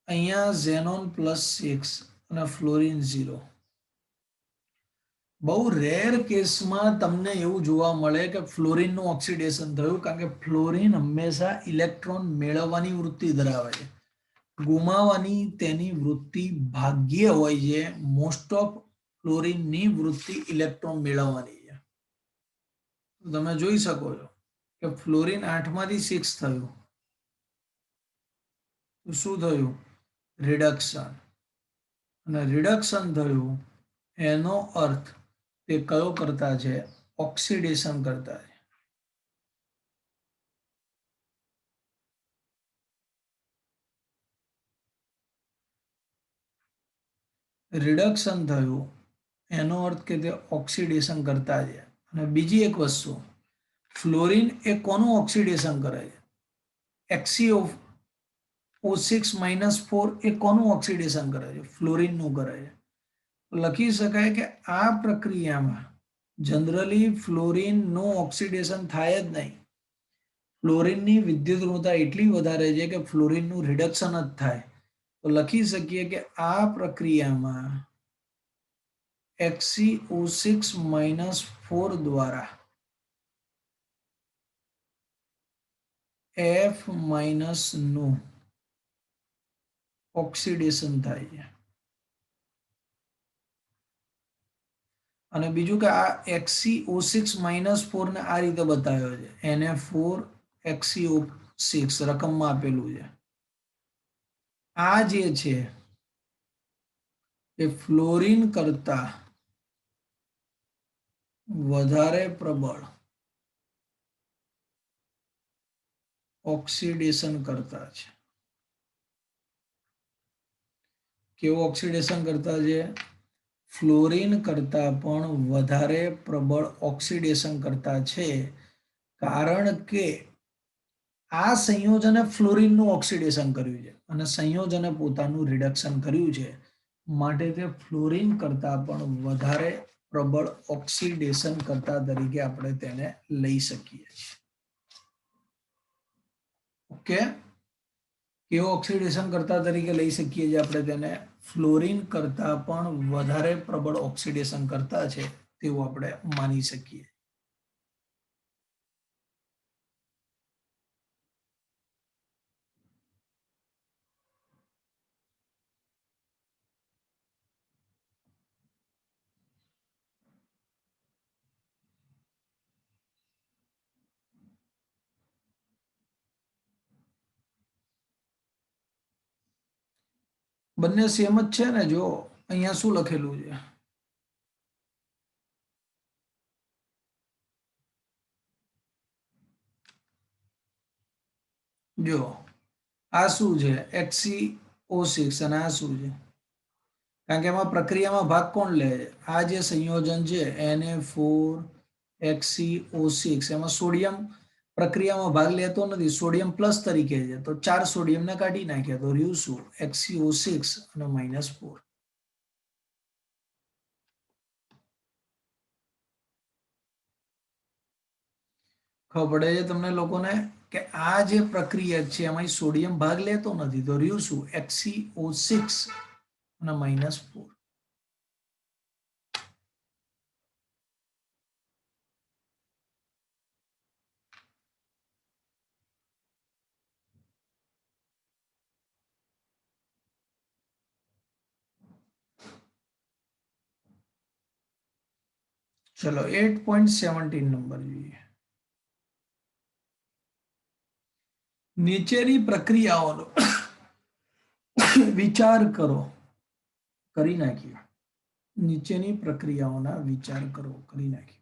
અહીંયા ઝેનોન +6 અને ફ્લોરિન 0. બહુ રેર કેસમાં તમને એવું જોવા મળે કે ફ્લોરિનનું ઓક્સિડેશન થયું, કારણ કે ફ્લોરિન હંમેશા ઇલેક્ટ્રોન મેળવવાની વૃત્તિ ધરાવે છે, ગુમાવવાની તેની વૃત્તિ ભાગ્ય હોય છે. મોસ્ટ ઓફ ફ્લોરિનની વૃત્તિ ઇલેક્ટ્રોન મેળવવાની છે. તમે જોઈ શકો છો કે ફ્લોરિન 8 માંથી 6 થયું તો શું થયું? રિડક્શન. અને રિડક્શન થયું એનો અર્થ તે કયો કરતા છે? ઓક્સિડેશન કરતા છે. રિડક્શન થયું એનો અર્થ કે તે ઓક્સિડેશન કરતા છે. અને બીજી એક વસ્તુ, ફ્લોરિન એ કોનું ઓક્સિડેશન કરે છે? XeO6 - 4 એ કોનું ઓક્સિડેશન કરે છે? ફ્લોરિનનું કરે છે. લખી શકાય કે આ પ્રક્રિયામાં જનરલી ફ્લોરિનનું ઓક્સિડેશન થાય જ નહીં. ફ્લોરિનની વિદ્યુત ઋણતા એટલી વધારે છે કે ફ્લોરિનનું રિડક્શન જ થાય. તો લખી શકીએ કે આ પ્રક્રિયામાં XeO6 - 4 દ્વારા F નું ઓક્સિડેશન થાય છે. અને બીજું કે આ XeO6 - 4 ને આ રીતે બતાવ્યો છે, Na4 XeO6 રકમમાં આપેલું છે. આ જે છે એ ફ્લોરિન કરતા વધારે પ્રબળ ઓક્સિડેશન કરતા છે. કેવું ઓક્સિડેશન કરતા છે? ફ્લોરિન કરતા પણ વધારે પ્રબળ ઓક્સિડેશન કરતા છે, કારણ કે આ સંયોજને ફ્લોરિનનું ઓક્સિડેશન કર્યું છે અને સંયોજને પોતાનું રિડક્શન કર્યું છે, માટે તે ફ્લોરિન કરતા પણ વધારે પ્રબળ ઓક્સિડેશન કરતા તરીકે આપણે તેને લઈ શકીએ છીએ. ઓકે, કેવો ઓક્સિડેશન કરતા તરીકે લઈ શકીએ છીએ આપણે તેને? ફ્લોરિન કરતા પણ વધારે પ્રબળ ઓક્સિડેશન કરતા છે તેવું આપણે માની શકીએ. બંને સેમ જ છે ને? જો અહીંયા શું લખેલું છે? જો આ શું છે? XeO6 અને આ શું છે? કારણ કે એમાં પ્રક્રિયામાં ભાગ કોણ લે છે? આ જે સંયોજન છે Na4 XeO6, એમાં સોડિયમ પ્રક્રિયામાં ભાગ લેતો નથી, સોડિયમ પ્લસ તરીકે છે, તો 4 સોડિયમને કાઢી નાખ્યા તો રહ્યું શું? XeO6 અને -4. ખબર પડે છે તમને લોકોને કે આ જે પ્રક્રિયા છે એમાં સોડિયમ ભાગ લેતો નથી, તો રહ્યું શું? XeO6 અને -4. ચલો 8.17 નંબર જોઈએ. નીચેની પ્રક્રિયાઓનો વિચાર કરો, કરી નાખીએ. નીચેની પ્રક્રિયાઓના વિચાર કરો, કરી નાખીએ.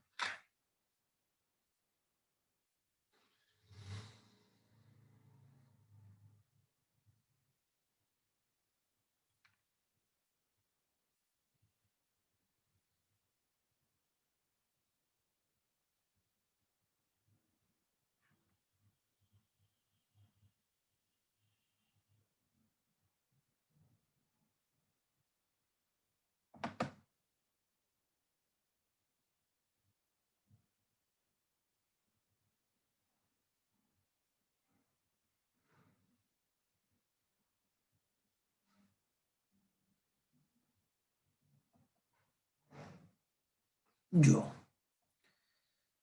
જો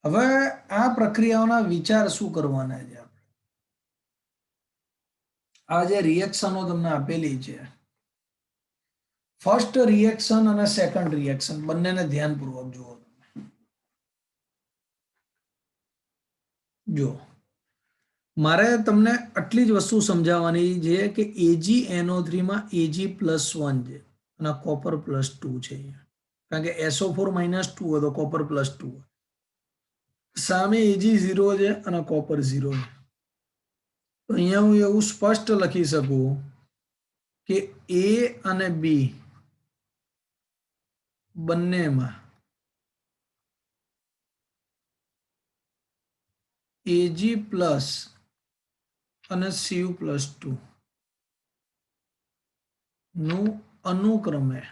હવે આ પ્રક્રિયાઓના વિચાર શું કરવાના છે? આ જે રિએક્શનો તમને આપેલી છે, ફર્સ્ટ રિએક્શન અને સેકન્ડ રિએક્શન બંનેને ધ્યાનપૂર્વક જુઓ. જો મારે તમને આટલી જ વસ્તુ સમજાવવાની છે કે AgNO3 માં Ag+1 છે અને કોપર +2 છે. કારણ કે SO4 -2 હોય તો કોપર +2 હોય. સામે Ag0 છે અને કોપર 0 છે. તો અહીંયા હું એવું સ્પષ્ટ લખી શકું કે A અને B બંનેમાં Ag+ અને Cu+2 નું અનુક્રમે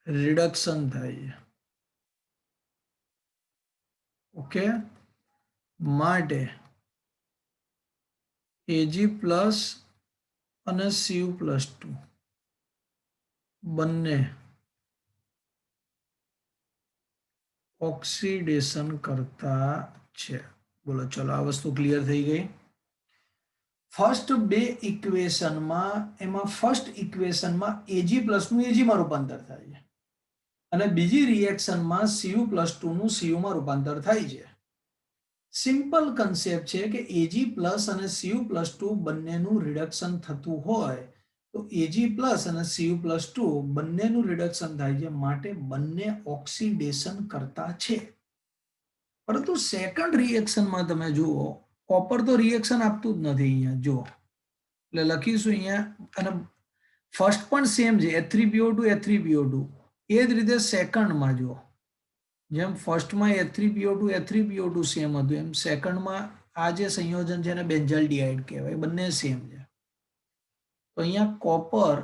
રિડક્શન થાય છે. ઓકે, માટે Ag+ અને Cu+2 બંને ઓક્સિડેશન કરતા છે. બોલો, ચલો આ વસ્તુ ક્લિયર થઈ ગઈ. ફર્સ્ટ બે ઇક્વેશનમાં, એમાં ફર્સ્ટ ઇક્વેશનમાં Ag+ નું Ag માં રૂપાંતર થાય છે અને બીજી રિએક્શનમાં Cu+2 નું Cu માં રૂપાંતર થાય છે. સિમ્પલ કન્સેપ્ટ છે કે Ag+ અને Cu+2 બંનેનું રિડક્શન થતું હોય તો Ag+ અને Cu+2 બંનેનું રિડક્શન થાય છે, માટે બંને ઓક્સિડેશન કરતા છે. પરંતુ સેકન્ડ રિએક્શનમાં તમે જુઓ, કોપર તો રિએક્શન આપતું જ નથી. અહીંયા જો એટલે લખીશું અહીંયા, અને ફર્સ્ટ પણ સેમ છે, H3PO2 H3PO2. એ જ રીતે સેકન્ડમાં જો જેમ ફર્સ્ટમાં H3PO2 H3PO2 સેમ હતું, એમ સેકન્ડમાં આ જે સંયોજન છે એને બેન્ઝાલ્ડિહાઇડ કહેવાય. બંને સેમ છે. તો અહીંયા કોપર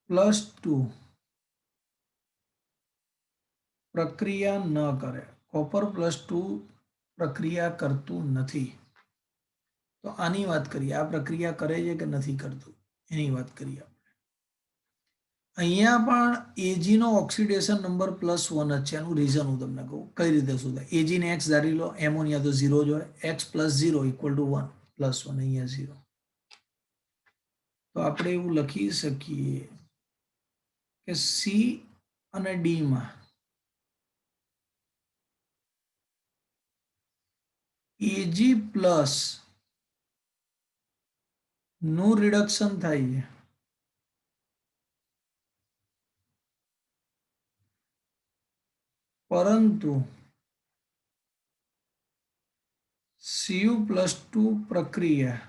+2 પ્રક્રિયા ન કરે. કોપર +2 પ્રક્રિયા કરતું નથી. તો આની વાત કરીએ, આ પ્રક્રિયા કરે છે કે નથી કરતું એની વાત કરીએ. અહીંયા પણ Ag નો ઓક્સિડેશન નંબર +1 જ છે. એનું રીઝન હું તમને કહું કઈ રીતે શું થાય. Ag ને X ધારી લો, એમોનિયા તો 0 જ હોય. X + 0 = 1 +1, અહીંયા 0. તો આપણે એવું લખી શકીએ કે C અને D માં Ag+ નું રિડક્શન થાય છે, પરંતુ Cu+2 પ્રક્રિયા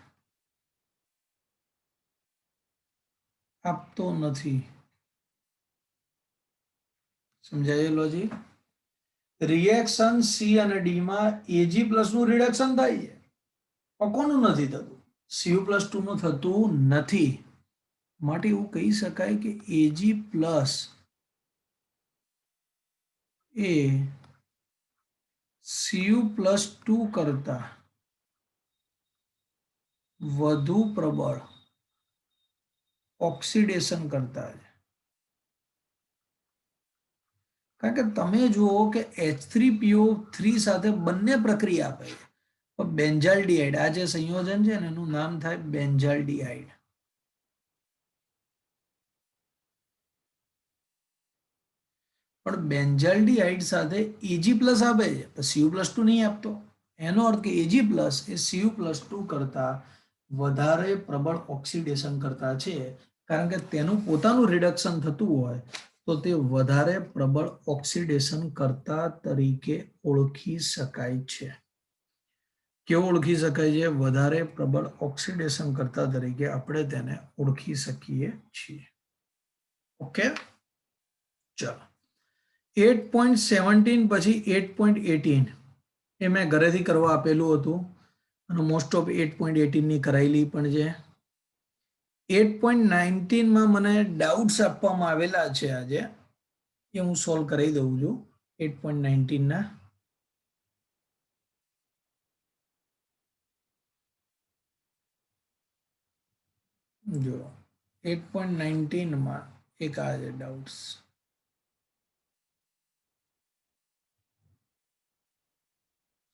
આપતો નથી. સમજાયું લોજી? રિએક્શન C અને D માં Ag+ નું રિડક્શન થાય છે, પણ કોનું નથી થતું? Cu+2 નું થતું નથી. માટે એવું કહી શકાય કે Ag+ એ Cu+2 કરતા વધુ પ્રબળ ઓક્સિડેશન કરતા છે. કારણ કે તમે જુઓ કે H3PO3 સાથે બંને પ્રક્રિયા આપે છે, તો બેન્ઝાલ્ડિહાઇડ, આ જે સંયોજન છે ને એનું નામ થાય બેન્ઝાલ્ડિહાઇડ. પણ બેન્ઝાલ્ડિહાઇડ સાથે Ag+ આપે છે તો Cu+2 નહીં આપતો. એનો અર્થ કે Ag+ એ Cu+2 કરતા વધારે પ્રબળ ઓક્સિડેશન કરતા છે, કારણ કે તેનું પોતાનું રિડક્શન થતું હોય તો તે વધારે પ્રબળ ઓક્સિડેશન કરતા તરીકે ઓળખી શકાય છે. કેવું ઓળખી શકાય છે? વધારે પ્રબળ ઓક્સિડેશન કરતા તરીકે આપણે તેને ઓળખી શકીએ છીએ. ઓકે, ચાલો 8.17 પછી 8.18 એ મેં ઘરેથી કરવા આપેલું હતું અને મોસ્ટ ઓફ 8.18 ની કરાયેલી પણ છે. 8.19 માં મને ડાઉટ્સ આપવામાં આવેલા છે આજે, એ હું સોલ્વ કરી દઉં છું. 8.19 ના જો 8.19 માં એક આ છે ડાઉટ્સ.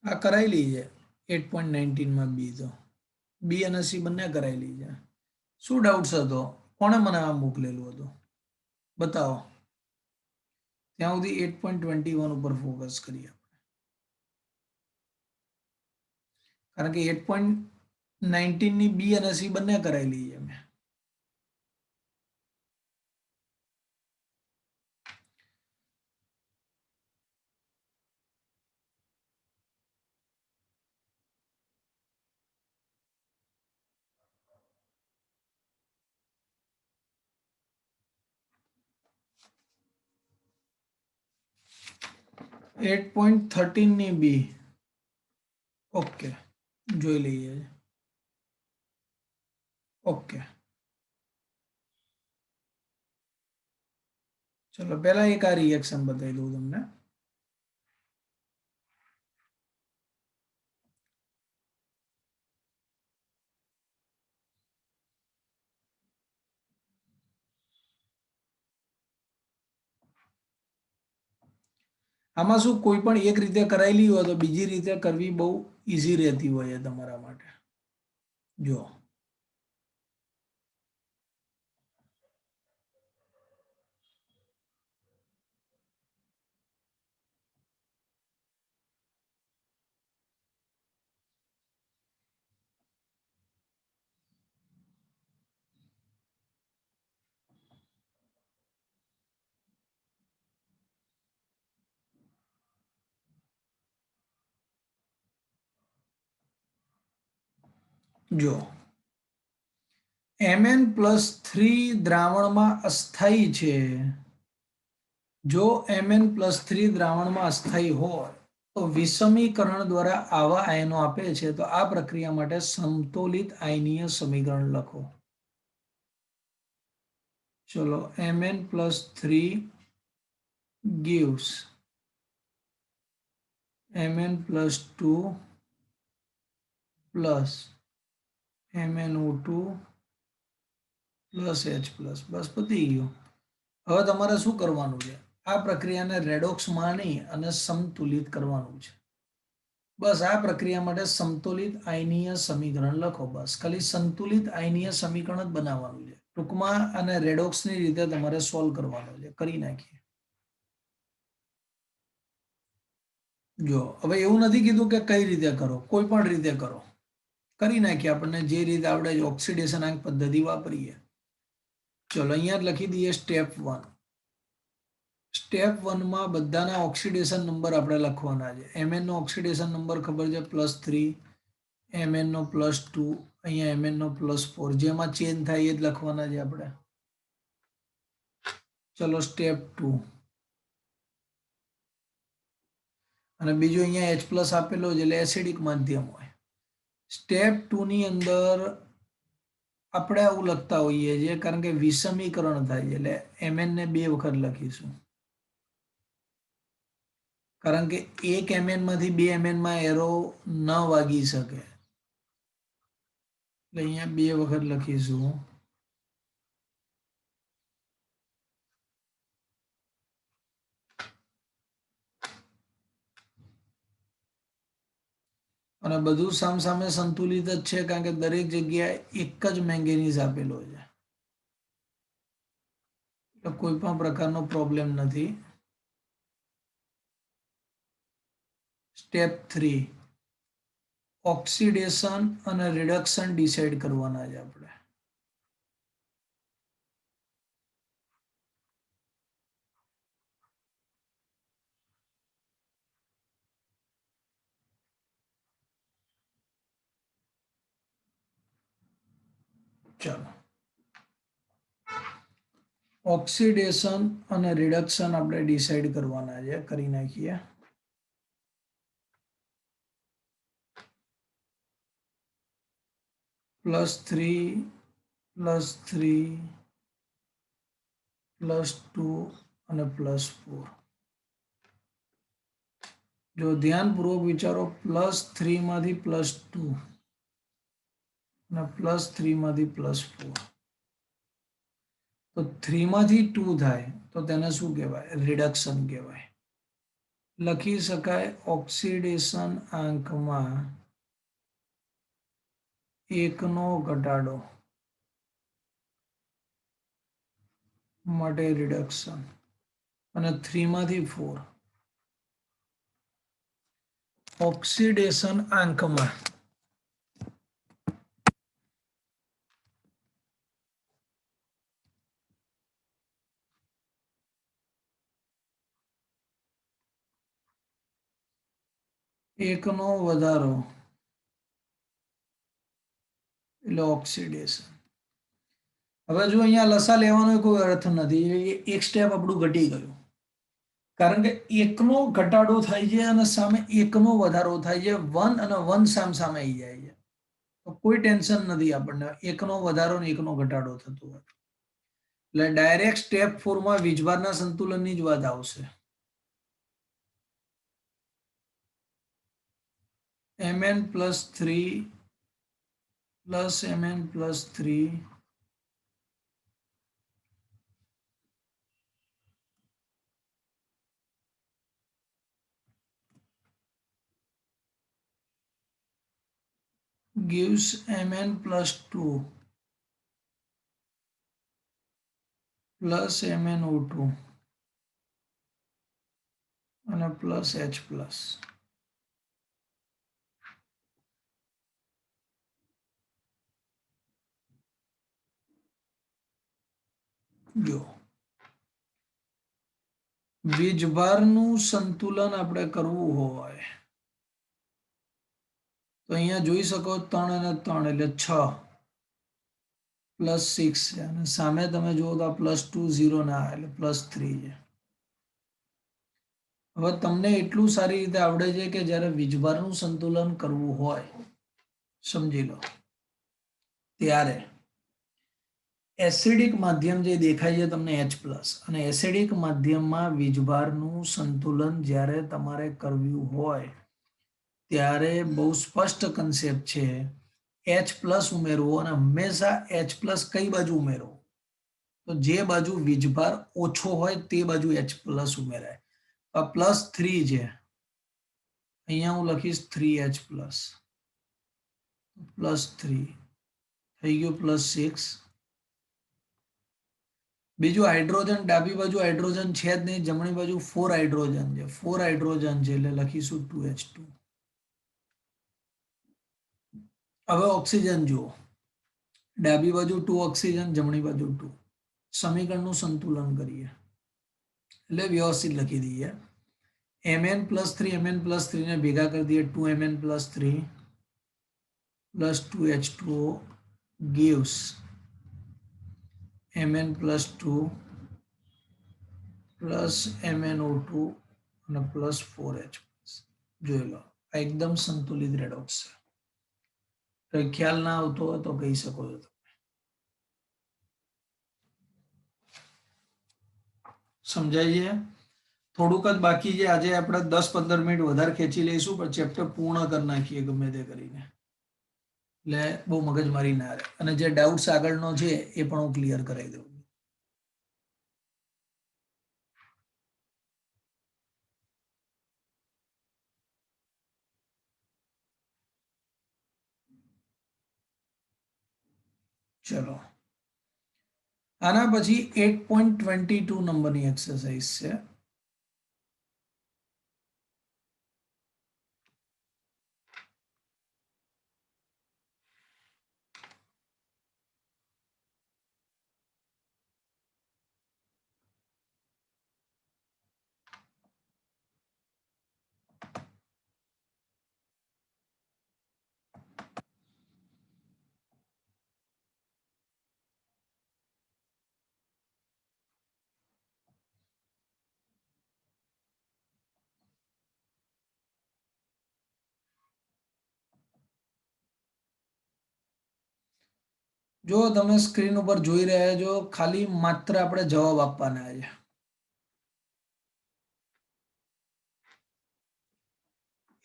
આ કરાયેલી છે 8.19 માં બી, તો બી અને સી બંને કરાયેલી છે. શું ડાઉટ્સ હતો? કોણે મને આ મોકલેલું હતું બતાવો. ત્યાં સુધી 8.21 ઉપર ફોકસ કરીએ, કારણ કે 8.19 ની બી અને સી બંને કરાયેલી છે મેં. .13 ની બી ઓકે જોઈ લઈએ. ઓકે ચલો પહેલા એક આ રિએક્શન બતાવી દઉં તમને. આમાં શું કોઈ પણ એક રીતે કરાયેલી હોય તો બીજી રીતે કરવી બહુ ઈઝી રહેતી હોય છે તમારા માટે. જો જો Mn+3 દ્રાવણમાં અસ્થાયી છે. જો Mn+3 દ્રાવણમાં અસ્થાયી હોય તો વિષમીકરણ દ્વારા આવા આયનો આપે છે, તો આ પ્રક્રિયા માટે સમતોલિત આયનીય સમીકરણ લખો. ચલો Mn+3 gives Mn+2 plus MnO2 plus H+. બસ પતી ગયું. હવે તમારે શું કરવાનું છે? આ પ્રક્રિયાને રેડોક્સમાં નહીં અને સમતુલિત કરવાનું છે. બસ આ પ્રક્રિયા માટે સમતુલિત આયનીય સમીકરણ લખો. બસ ખાલી સંતુલિત આયનીય સમીકરણ જ બનાવવાનું છે. ટૂંકમાં અને રેડોક્સની રીતે તમારે સોલ્વ કરવાનું છે. કરી નાખીએ. જો હવે એવું નથી કીધું કે કઈ રીતે કરો, કોઈ પણ રીતે કરો, કરી નાખીએ. આપણને જે રીતે આવડે ઓક્સિડેશન આંક પદ્ધતિ વાપરીએ. ચલો અહીંયા લખી દઈએ સ્ટેપ 1. સ્ટેપ 1 માં બધાના ઓક્સિડેશન નંબર આપણે લખવાના છે. Mn નો ઓક્સિડેશન નંબર ખબર છે +3, Mn નો +2, અહીંયા Mn નો +4, જેમાં ચેન્જ થાય એ જ લખવાના છે આપણે. ચલો સ્ટેપ 2. અને બીજું અહીંયા H+ આપેલો છે એટલે એસિડિક માધ્યમ હોય. સ્ટેપ 2 ની અંદર આપણે આવું લખતા હોઈએ છીએ કારણ કે વિષમીકરણ થાય છે એટલે Mn ને 2 વખત લખીશું. કારણ કે એક Mn માંથી 2 Mn માં એરો ન વાગી શકે એટલે અહીંયા 2 વખત લખીશું. અને બધું સામસામે સંતુલિત જ છે કારણ કે દરેક જગ્યાએ એક જ મેંગેનીઝ આપેલો છે, એટલે કોઈ પણ પ્રકારનો પ્રોબ્લેમ નથી. સ્ટેપ 3 ઓક્સિડેશન અને રિડક્શન ડિસાઇડ કરવાના છે આપણે. ચાલો, ઓક્સિડેશન અને રિડક્શન આપણે ડિસાઇડ કરવાના છે, કરી નાખીએ. +3 +3 +2 અને +4. જો ધ્યાનપૂર્વક વિચારો, +3 માંથી +2 અને +3 માંથી +4, તો 3 માંથી 2 થાય તો તેને શું કહેવાય? રિડક્શન કહેવાય. લખી શકાય ઓક્સિડેશન આંકમાં એકનો ઘટાડો માટે રિડક્શન, અને 3 માંથી 4 ઓક્સિડેશન આંકમાં એકનો વધારો એટલે ઓક્સિડેશન. હવે જો અહીંયા લસા લેવાનો કોઈ અર્થ નથી, એક સ્ટેપ આપણું ઘટી ગયું, કારણ કે એકનો ઘટાડો થાય છે અને સામે એકનો વધારો થાય છે. 1 અને 1 સામ સામે આવી જાય છે, તો કોઈ ટેન્શન નથી આપણને એકનો વધારો ને એકનો ઘટાડો થતો હોય. એટલે ડાયરેક્ટ સ્ટેપ 4 માં વીજભારના સંતુલનની જ વાત આવશે. Mn+3 + Mn+3 gives Mn+2 plus MnO2 અને +H+. જો વીજભારનું સંતુલન આપણે કરવું હોય તો અહીંયા જોઈ શકો 3 અને 3 એટલે 6 +6 છે, અને સામે તમે જુઓ તો +2 0 ના એટલે +3 છે. હવે તમને એટલું સારી રીતે આવડે છે કે જ્યારે વીજભારનું સંતુલન કરવું હોય, સમજી લો, ત્યારે એસિડિક માધ્યમ જે દેખાય છે તમને H+, અને એસિડિક માધ્યમમાં વીજભારનું સંતુલન જ્યારે તમારે કરવું હોય ત્યારે બહુ સ્પષ્ટ કન્સેપ્ટ છે, H+ ઉમેરવો, અને હંમેશા H+ કઈ બાજુ ઉમેરવો? તો જે બાજુ વીજભાર ઓછો હોય તે બાજુ H+ ઉમેરાય. આ +3 છે, અહીંયા હું લખીશ 3H+, +3 થઈ ગયું +6. બીજું હાઇડ્રોજન ડાબી બાજુ હાઇડ્રોજન છે જ નહીં, જમણી બાજુ 4 હાઇડ્રોજન છે, 4 હાઇડ્રોજન છે એટલે લખીશું 2H2. હવે ઓક્સિજન જુઓ, ડાબી બાજુ 2 ઓક્સિજન, જમણી બાજુ 2. સમીકરણનું સંતુલન કરીએ એટલે વ્યવસ્થિત લખી દઈએ. Mn+3 Mn+3 ને ભેગા કરી દઈએ, 2Mn+3 + 2H2O gives Mn+2 + MnO2 અને +4H+. જોઈ લો, આ એકદમ સંતુલિત રેડોક્સ છે. કઈ ખ્યાલ ના આવતો હોય તો કહી શકો છો. સમજાય છે? થોડુંક જ બાકી છે. આજે આપણે 10-15 મિનિટ વધારે ખેંચી લઈશું, પણ ચેપ્ટર પૂર્ણ કરી નાખીએ ગમે તે કરીને, એટલે બહુ મગજમારી ના રહે. અને જે ડાઉટ્સ આગળનો છે એ પણ હું ક્લિયર કરાવી દઉં. ચલો, આના પછી 8.22 નંબરની એક્સરસાઇઝ છે. જો તમે સ્ક્રીન ઉપર જોઈ રહ્યા છો, ખાલી માત્ર આપણે જવાબ આપવાના છે.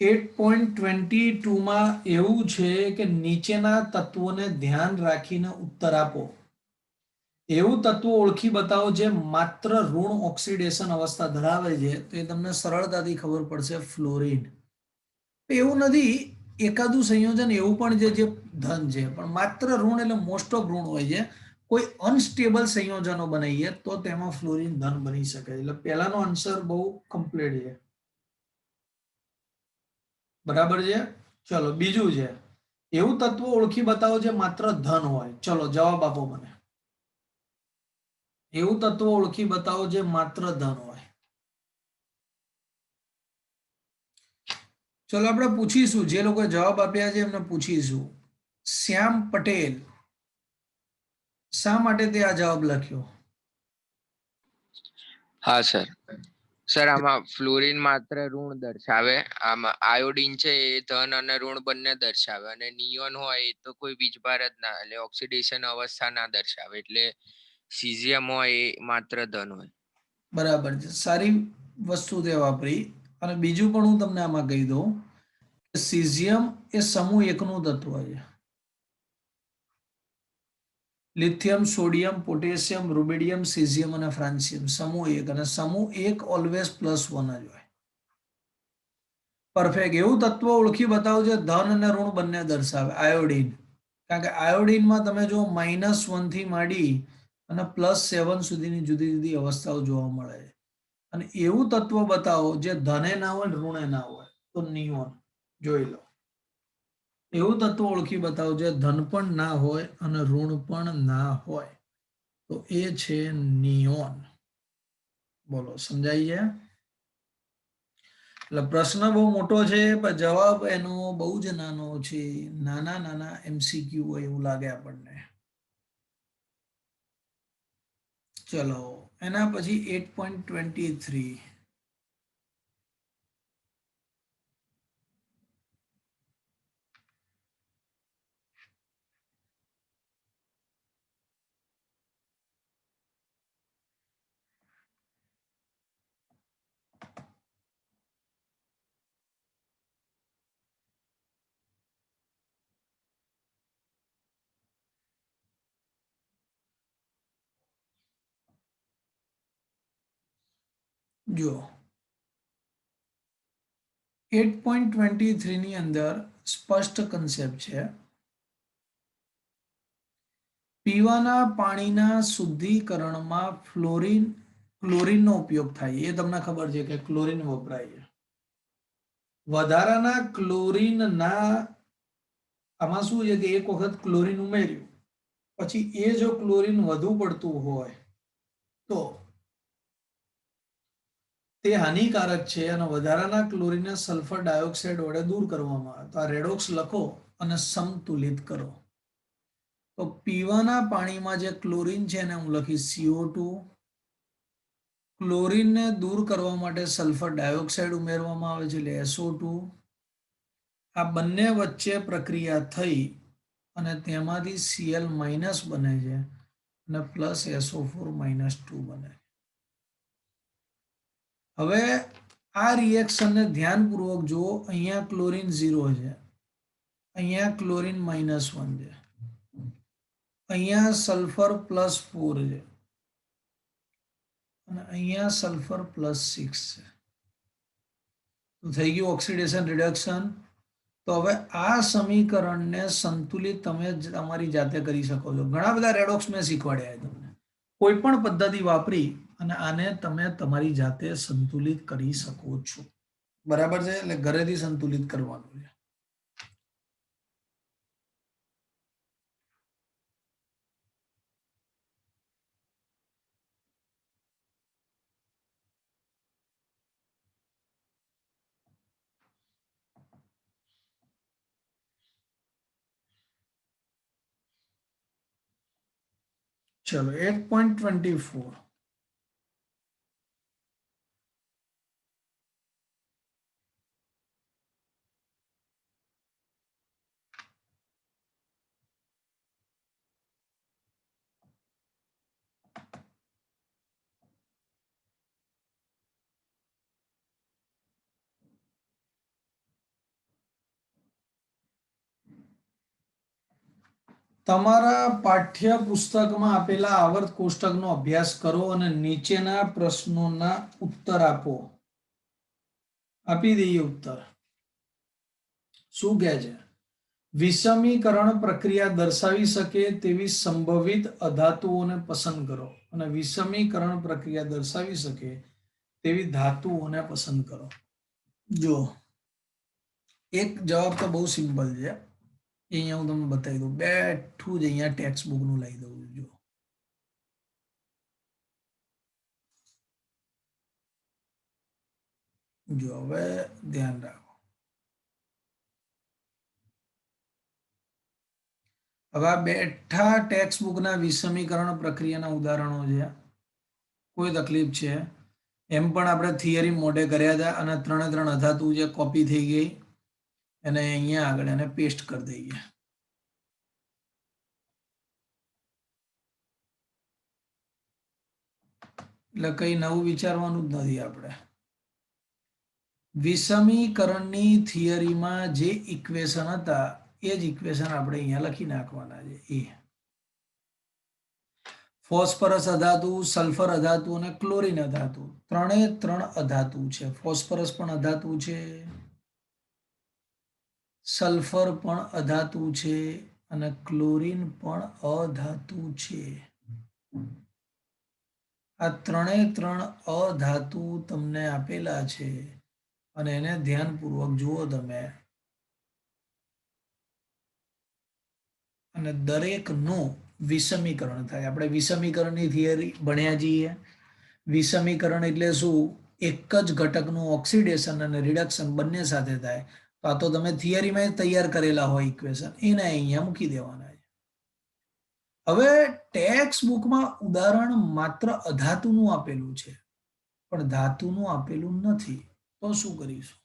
8.22માં એવું છે કે નીચેના તત્વોને ધ્યાન રાખીને ઉત્તર આપો. એવું તત્વો ઓળખી બતાવો જે માત્ર ઋણ ઓક્સિડેશન અવસ્થા ધરાવે છે. તો એ તમને સરળતાથી ખબર પડશે, ફ્લોરિન. એવું નથી, એકાદું સંયોજન એવું પણ છે જે ધન છે, પણ માત્ર ઋણ એટલે મોસ્ટ ઓફ ઋણ હોય છે. કોઈ અનસ્ટેબલ સંયોજનો બનાવીએ તો તેમાં ફ્લોરિન ધન બની શકે. એટલે પહેલાનો આન્સર બહુ કમ્પ્લીટ છે. બરાબર છે. ચલો બીજું છે, એવું તત્વો ઓળખી બતાવો જે માત્ર ધન હોય. ચલો જવાબ આપો મને. એવું તત્વો ઓળખી બતાવો જે માત્ર ધન હોય. ચલો આપણે પૂછીશું, જે લોકો જવાબ આપ્યા છે એમને પૂછીશું. શ્યામ પટેલ, શા માટે તે આ જવાબ લખ્યો? હા સર. સર આમાં ફ્લોરિન માત્ર ઋણ દર્શાવે, આમાં આયોડીન છે એ ધન અને ઋણ બંને દર્શાવે, અને નિયોન હોય એ તો કોઈ વીજભાર જ ના, એટલે ઓક્સિડેશન અવસ્થા ના દર્શાવે, એટલે સીઝિયમ હોય એ માત્ર ધન હોય. બરાબર છે, સારી વસ્તુ તે વાપરી. અને બીજું પણ હું તમને આમાં કહી દઉં કે સીઝિયમ એ સમૂહ એકનું તત્વ છે. Lithium, sodium, potassium, rubidium, caesium અને ફ્રાન્સિયમ સમૂહ એક, અને સમૂહ એક ઓલવેઝ +1 જ હોય. પરફેક્ટ. એવું તત્વ ઓળખી બતાવો છે ધન અને ઋણ બંને દર્શાવે. આયોડીન, કારણ કે આયોડીનમાં તમે જો -1 થી માંડી અને +7 સુધીની જુદી જુદી અવસ્થાઓ જોવા મળે છે. અને એવું તત્વ બતાવો જે ધને ના હોય ને ઋણે ના હોય. તો નિયોન જોઈ લો. એવું તત્વ ઓળખી બતાવો જે ધન પણ ના હોય અને ઋણ પણ ના હોય. તો એ છે નિયોન. બોલો, સમજાઈ ગયા? એટલે પ્રશ્ન બહુ મોટો છે પણ જવાબ એનો બહુ જ નાનો છે. નાના નાના MCQ હોય એવું લાગે આપણને. ચલો એના પછી 8.23. જો 8.23 ની અંદર સ્પષ્ટ કન્સેપ્ટ છે. પીવાના પાણીના શુદ્ધિકરણમાં ક્લોરીનનો ઉપયોગ થાય. એ તમને ખબર છે કે ક્લોરીન વપરાય છે. વધારાના ક્લોરીનના આમાં શું છે કે એક વખત ક્લોરીન ઉમેર્યું પછી એ જો ક્લોરીન વધુ પડતું હોય તો તે હાનિકારક છે, અને વધારાના ક્લોરીનને સલ્ફર ડાયોક્સાઇડ વડે દૂર કરવામાં આવે. તો આ રેડોક્સ લખો અને સમતુલિત કરો. તો પીવાના પાણીમાં જે ક્લોરીન છે એને હું લખીશ CO2. ક્લોરીનને દૂર કરવા માટે સલ્ફર ડાયોક્સાઇડ ઉમેરવામાં આવે છે, એટલે SO2. આ બંને વચ્ચે પ્રક્રિયા થઈ અને તેમાંથી Cl- બને છે અને +SO4-2 બને. હવે આ રિએક્શનને ધ્યાનપૂર્વક જુઓ. અહીંયા ક્લોરીન 0 છે, અહીંયા ક્લોરીન -1 છે, અહીંયા સલ્ફર +4 છે અને અહીંયા સલ્ફર +6 છે. તો થઈ ગયું ઓક્સિડેશન રિડક્શન. તો હવે આ સમીકરણને સંતુલિત તમે તમારી જાતે કરી શકો છો. ઘણા બધા રેડોક્સ મેં શીખવાડ્યા છે તમને. કોઈ પણ પદ્ધતિ વાપરી અને આને તમે તમારી જાતે સંતુલિત કરી શકો છો. બરાબર છે, એટલે ઘરેથી સંતુલિત કરવાનું છે. ચલો 8.24. તમારા પાઠ્ય પુસ્તકમાં આપેલા આવર્ત કોષ્ટકનો અભ્યાસ કરો અને નીચેના પ્રશ્નોના ઉત્તર આપો. આપી દઈએ ઉત્તર. શું કહે છે? વિષમીકરણ પ્રક્રિયા દર્શાવી શકે તેવી સંભવિત અધાતુઓને પસંદ કરો અને વિષમીકરણ પ્રક્રિયા દર્શાવી શકે તેવી ધાતુઓને પસંદ કરો. જો એક જવાબ તો બહુ સિમ્પલ છે, અહીંયા હું તમને બતાવી દઉં. બેઠું જ અહીંયા ટેક્સ્ટ બુકનું લઈ દઉં. જો હવે ધ્યાન રાખો. હવે આ બેઠા ટેક્સ્ટ બુકના વિષમીકરણ પ્રક્રિયાના ઉદાહરણો છે. કોઈ તકલીફ છે એમ પણ આપણે થિયરી મોઢે કર્યા હતા અને 3 અધાતુ જે કોપી થઈ ગઈ અને અહીંયા આગળ એને પેસ્ટ કરી દઈએ. એટલે કઈ નવું વિચારવાનું જ નથી આપણે. વિષમીકરણની થિયરીમાં જે ઇક્વેશન હતા એ જ ઇક્વેશન આપણે અહીંયા લખી નાખવાના છે. એ ફોસ્ફરસ અધાતુ, સલ્ફર અધાતુ અને ક્લોરીન અધાતુ, 3 અધાતુ છે. ફોસ્ફરસ પણ અધાતુ છે, સલ્ફર પણ અધાતુ છે અને ક્લોરીન પણ અધાતુ છે. આ 3 અધાતુ તમને આપેલા છે અને એને ધ્યાનપૂર્વક જુઓ તમે અને દરેકનું વિષમીકરણ થાય. આપણે વિષમીકરણની થિયરી ભણ્યા છીએ. વિષમીકરણ એટલે શું? એક જ ઘટકનું ઓક્સિડેશન અને રિડક્શન બંને સાથે થાય. તો આ તો તમે થિયરીમાં તૈયાર કરેલા હોય ઇક્વેશન, એને અહીંયા મૂકી દેવાના છે. હવે ટેક્સ્ટ બુકમાં ઉદાહરણ માત્ર અધાતુનું આપેલું છે પણ ધાતુનું આપેલું નથી. તો શું કરીશું?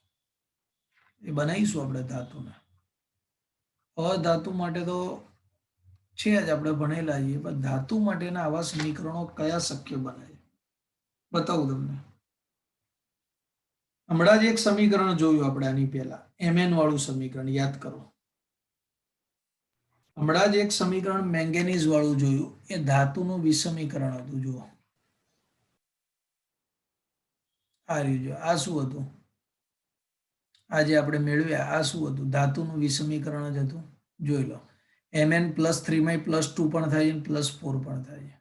એ બનાવીશું આપણે ધાતુને. અધાતુ માટે તો છે જ, આપણે ભણેલા છીએ, પણ ધાતુ માટેના આવા સમીકરણો કયા શક્ય બને છે બતાવું તમને. હમણાં જ એક સમીકરણ જોયું આપણે આની પહેલા, Mn વાળું સમીકરણ યાદ કરો. હમણાં જ એક સમીકરણ મેંગેનીઝ વાળું જોયું, એ ધાતુનું વિષમીકરણ હતું. જુઓ આ રહ્યું. જો આ શું હતું? આજે આપણે મેળવ્યા આ શું હતું? ધાતુનું વિષમીકરણ જ હતું. જોઈ લો, Mn+3 માં +2 પણ થાય છે, +4 પણ થાય છે.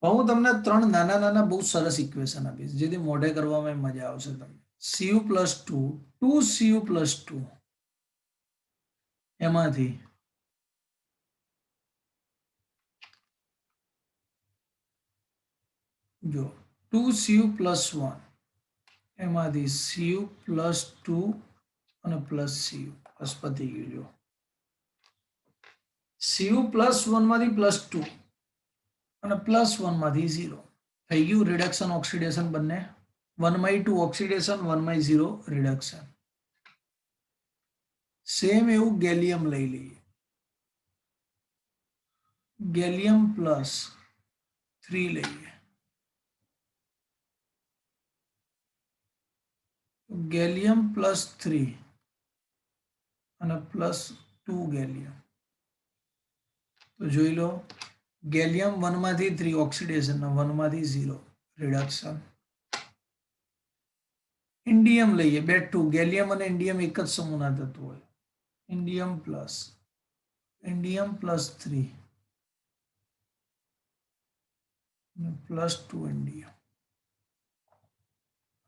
હું તમને 3 નાના બહુ સરસ ઇક્વેશન આપીશ જેથી મોઢે કરવામાં મજા આવશે તમને. Cu+2, 2Cu+2, એમાંથી જો 2Cu+1, એમાંથી Cu+2 અને +Cu પતી ગયું. જો Cu+1 માંથી +2 અને +1 માંથી 0 થઈ ગયું. રિડક્શન ઓક્સિડેશન બંને, 1/2 ઓક્સિડેશન, 1/0 રિડક્શન. સેમ એવું ગેલિયમ લઈ લઈએ. ગેલિયમ +3 લઈએ. ગેલિયમ +3 અને +2 ગેલિયમ. તો જોઈ લો, ગેલિયમ 1 માંથી 3 ઓક્સિડેશન, 1 માંથી 0 રિડક્શન. ઇન્ડિયમ લઈએ, બેઠું. ગેલિયમ અને ઇન્ડિયમ એક જ સમૂહના તત્વો હોય. ઇન્ડિયમ +3 +2 ઇન્ડિયમ,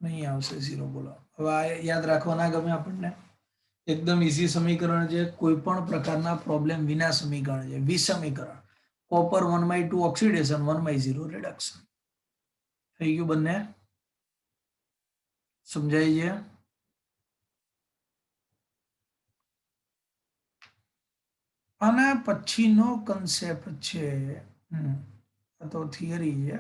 નહીં આવશે 0. બોલો હવે આ યાદ રાખવાના ગમે આપણને? એકદમ ઈઝી સમીકરણ છે, કોઈ પણ પ્રકારના પ્રોબ્લેમ વિના સમીકરણ છે. વિષમીકરણ, કોપર 1/2 ઓક્સિડેશન, 1/0 રિડક્શન. થઈ ગયું બંને? સમજાય છે? અને પછીનો કન્સેપ્ટ છે, આ તો થિયરી છે.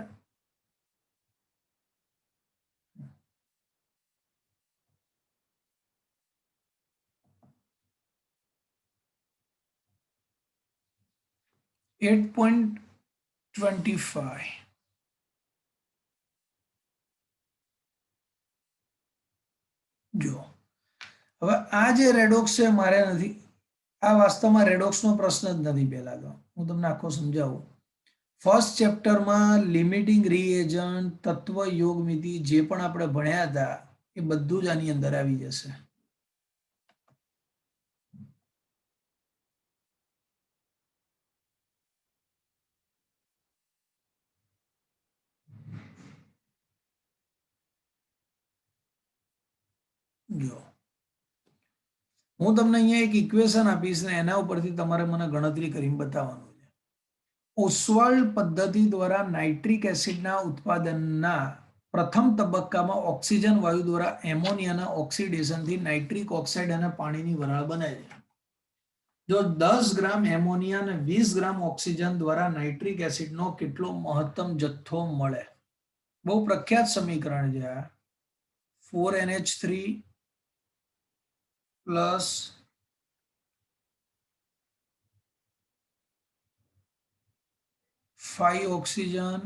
.25 જો હવે આ જે રેડોક્સ છે મારે નથી, આ વાસ્તવમાં રેડોક્સનો પ્રશ્ન જ નથી. પહેલા તો હું તમને આખો સમજાવું. ફર્સ્ટ ચેપ્ટરમાં લિમિટિંગ રીએજન્ટ, તત્વ, યોગ, મિતિ જે પણ આપણે ભણ્યા હતા એ બધું જ આની અંદર આવી જશે. જો હું તમને અહીંયા એક ઇક્વેશન આપીશ ને એના ઉપરથી તમારે મને ગણતરી કરીને બતાવવાનું છે. ઓસ્વાલ્ડ પદ્ધતિ દ્વારા નાઇટ્રિક એસિડના ઉત્પાદનના પ્રથમ તબક્કામાં ઓક્સિજન વાયુ દ્વારા એમોનિયાના ઓક્સિડેશનથી નાઇટ્રિક ઓક્સાઇડ અને પાણીની વરાળ બને છે. જો 10 ગ્રામ એમોનિયા અને 20 ગ્રામ ઓક્સિજન દ્વારા નાઇટ્રિક એસિડનો કેટલો મહત્તમ જથ્થો મળે? બહુ પ્રખ્યાત સમીકરણ છે આ. 4NH3 plus 5 oxygen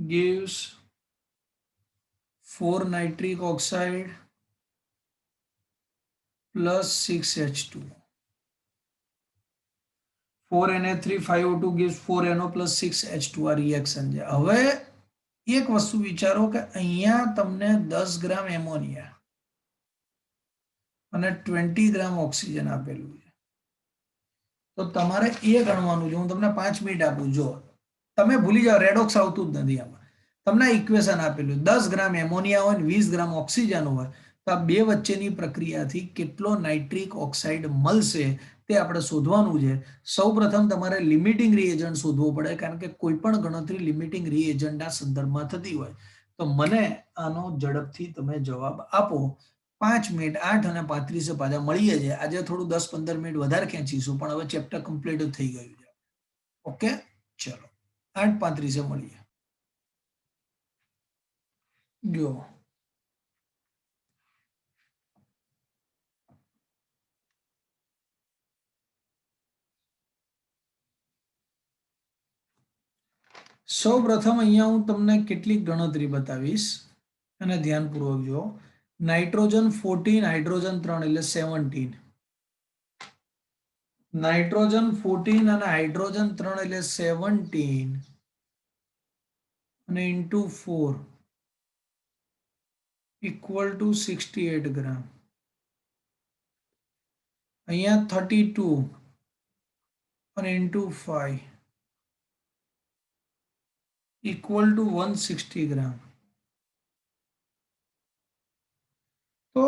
gives 4 nitric oxide plus 6H2. 4Na3 5O2 gives 4NO plus 6H2 આ રિએક્શન છે. હવે એક વસ્તુ વિચારો કે અહીંયા તમને 10 ગ્રામ એમોનિયા અને 20 ગ્રામ ઓક્સિજન આપેલું છે. તો તમારે એ ગણવાનું છે. હું તમને 5 મિનિટ આપું. જો તમે ભૂલી જાઓ, રેડોક્સ આવતું જ નથી આમાં. તમને ઇક્વેશન આપેલું 10 ગ્રામ એમોનિયા હોય ને 20 ગ્રામ ઓક્સિજન હોય તો આ બે વચ્ચેની પ્રક્રિયાથી કેટલો નાઇટ્રિક ઓક્સાઇડ મળશે તે આપણે શોધવાનું છે. સૌપ્રથમ તમારે લિમિટિંગ રીએજન્ટ શોધવો પડે, કારણ કે કોઈ પણ ગણતરી લિમિટિંગ રીએજન્ટના સંદર્ભમાં થતી હોય. તો મને આનો ઝડપથી તમે જવાબ આપો. 5 મિનિટ 8:35 પાછા મળીએ છીએ. આજે થોડું 10-15 મિનિટ વધારે ખેંચીશું, પણ હવે ચેપ્ટર કમ્પ્લીટ થઈ ગયું છે. ઓકે, ચલો 8:35 મળીએ. જો સૌ પ્રથમ અહીંયા હું તમને કેટલીક ગણતરી બતાવીશ અને ધ્યાનપૂર્વક જો. નાઇટ્રોજન 14, હાઇડ્રોજન 3 એટલે 17. નાઇટ્રોજન 14 અને હાઇડ્રોજન 3 એટલે 17 અને ઇન્ટુ 4 ઇક્વલ ટુ 68 ગ્રામ. અહીંયા 32 અને ઇન્ટુ 5 ઇક્વલ ટુ 160 ગ્રામ. તો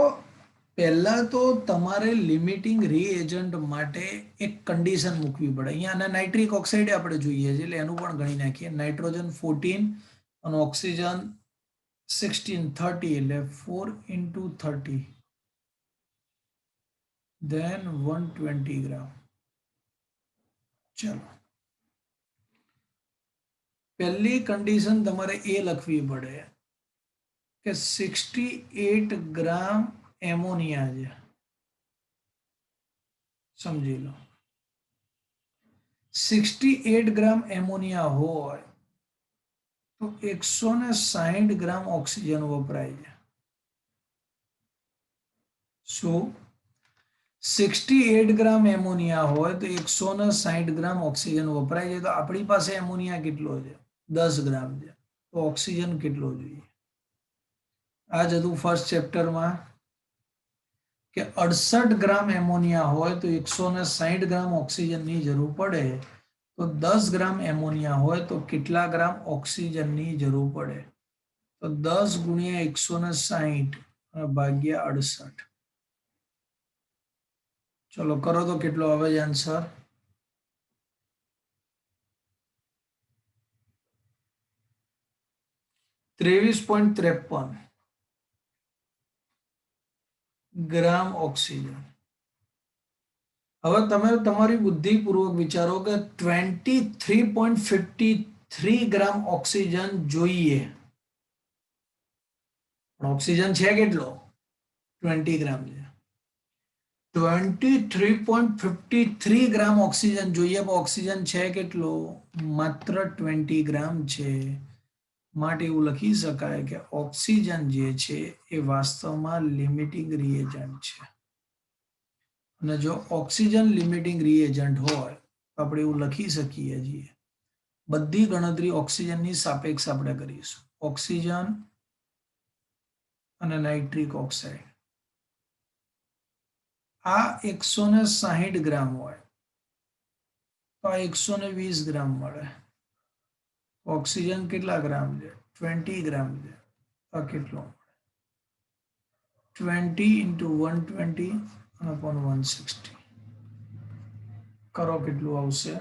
પહેલા તો તમારે લિમિટિંગ રીએજન્ટ માટે એક કન્ડિશન મૂકવી પડે. અહીંયા અને નાઇટ્રિક ઓક્સાઇડ આપણે જોઈએ છે એટલે એનું પણ ગણી નાખીએ. નાઇટ્રોજન 14 અને ઓક્સિજન 16, 30 એટલે 4 into 30 then 120 ગ્રામ. ચલો, પહેલી કન્ડિશન તમારે એ લખવી પડે કે 68 ગ્રામ એમોનિયા છે. સમજી લો, 68 ગ્રામ એમોનિયા હોય તો 160 ગ્રામ ઓક્સિજન વપરાય છે. શું 68 ગ્રામ એમોનિયા હોય તો 160 ગ્રામ ઓક્સિજન વપરાય છે. તો આપણી પાસે એમોનિયા કેટલો છે? 10 ગ્રામ છે. તો ઓક્સિજન કેટલો જોઈએ? આ જ હતું ફર્સ્ટ ચેપ્ટરમાં કે 68 ગ્રામ એમોનિયા હોય તો 160 ગ્રામ ઓક્સિજનની જરૂર પડે. તો 10 ગ્રામ એમોનિયા હોય તો કેટલા ગ્રામ ઓક્સિજનની જરૂર પડે? તો 10 ગુણ્યા 160 ભાગ્યા 68. ચલો કરો તો કેટલો આવે છે આન્સર? 23.53 ગ્રામ ઓક્સિજન. હવે તમે તમારી બુદ્ધિપૂર્વક વિચારો કે 23.53 ગ્રામ ઓક્સિજન જોઈએ, પણ ઓક્સિજન છે કેટલો? 20 ગ્રામ છે. 23.53 ગ્રામ ઓક્સિજન જોઈએ, પણ ઓક્સિજન છે કેટલો? માત્ર 20 ગ્રામ છે. માટે એવું લખી શકાય કે ઓક્સિજન જે છે એ વાસ્તવમાં લિમિટિંગ રીએજન્ટ છે અને જો ઓક્સિજન લિમિટિંગ રિએજન્ટ હોય તો આપણે એવું લખી શકીએ છીએ, બધી ગણતરી ઓક્સિજનની સાપેક્ષ આપણે કરીશું. ઓક્સિજન અને નાઇટ્રિક ઓક્સાઇડ આ 160 ગ્રામ હોય તો આ 120 ગ્રામ મળે. ઓક્સિજન કેટલા ગ્રામ છે? 20 ગ્રામ છે. આ કેટલો મળે? 20 into 120 upon 160 કરો કેટલું આવશે?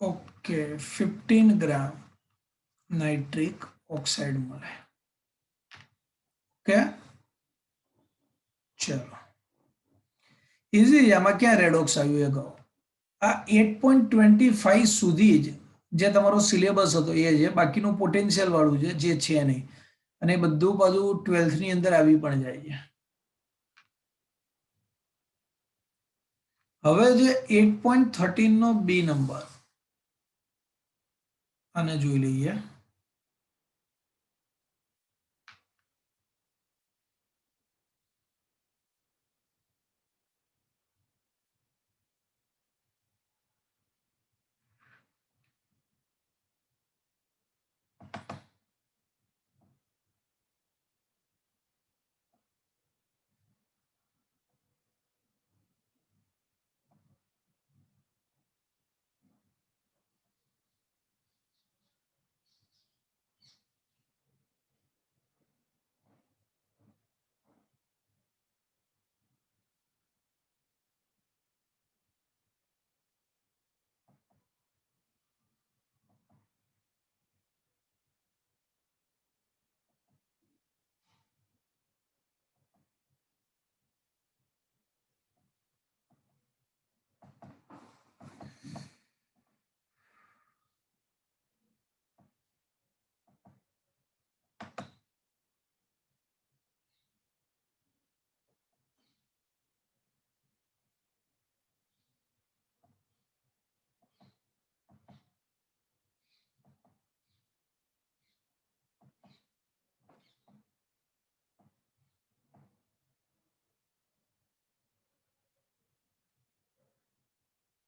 ઓકે, 15 ગ્રામ નાઇટ્રિક ઓક્સાઇડ મળે. ઓકે, ચલો ઇઝી. આમાં ક્યાં રેડોક્સ આવ્યું એ કહો. આ 8.25 સુધી જ જે તમારો સિલેબસ હતો એ છે, બાકીનું પોટેન્શિયલ વાળું છે જે છે નહીં, અને બધું પાછું 12th ની અંદર આવી પણ જાય છે. હવે જે 8.13 નો બી નંબર આને જોઈ લઈએ.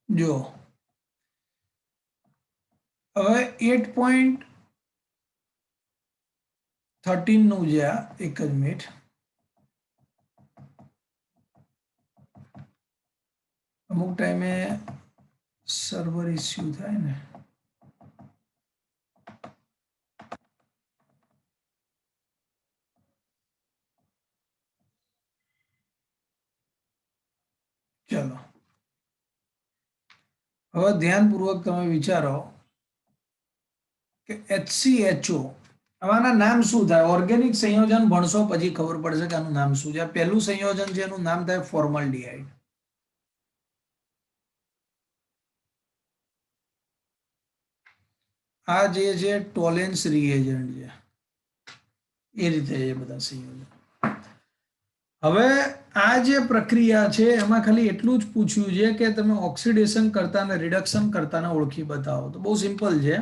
જો હવે 8.13 નું જે આ એક જ મિનિટ, અમુક ટાઈમે સર્વર ઇસ્યુ થાય ને. ચલો હવે ધ્યાનપૂર્વક તમે વિચારો કે HCHO આના નામ શું થાય? ઓર્ગેનિક સંયોજન ભણશો પછી ખબર પડશે કે આનું નામ શું છે. પહેલું સંયોજન છે એનું નામ થાય ફોર્માલ્ડિહાઇડ. આ જે છે ટોલેન્સ રિએજન્ટ છે. એ રીતે એ બધા સંયોજન. હવે આ જે પ્રક્રિયા છે એમાં ખાલી એટલું જ પૂછ્યું છે કે તમે ઓક્સિડેશન કરતા અને રિડક્શન કરતાને ઓળખી બતાવો. તો બહુ સિમ્પલ છે.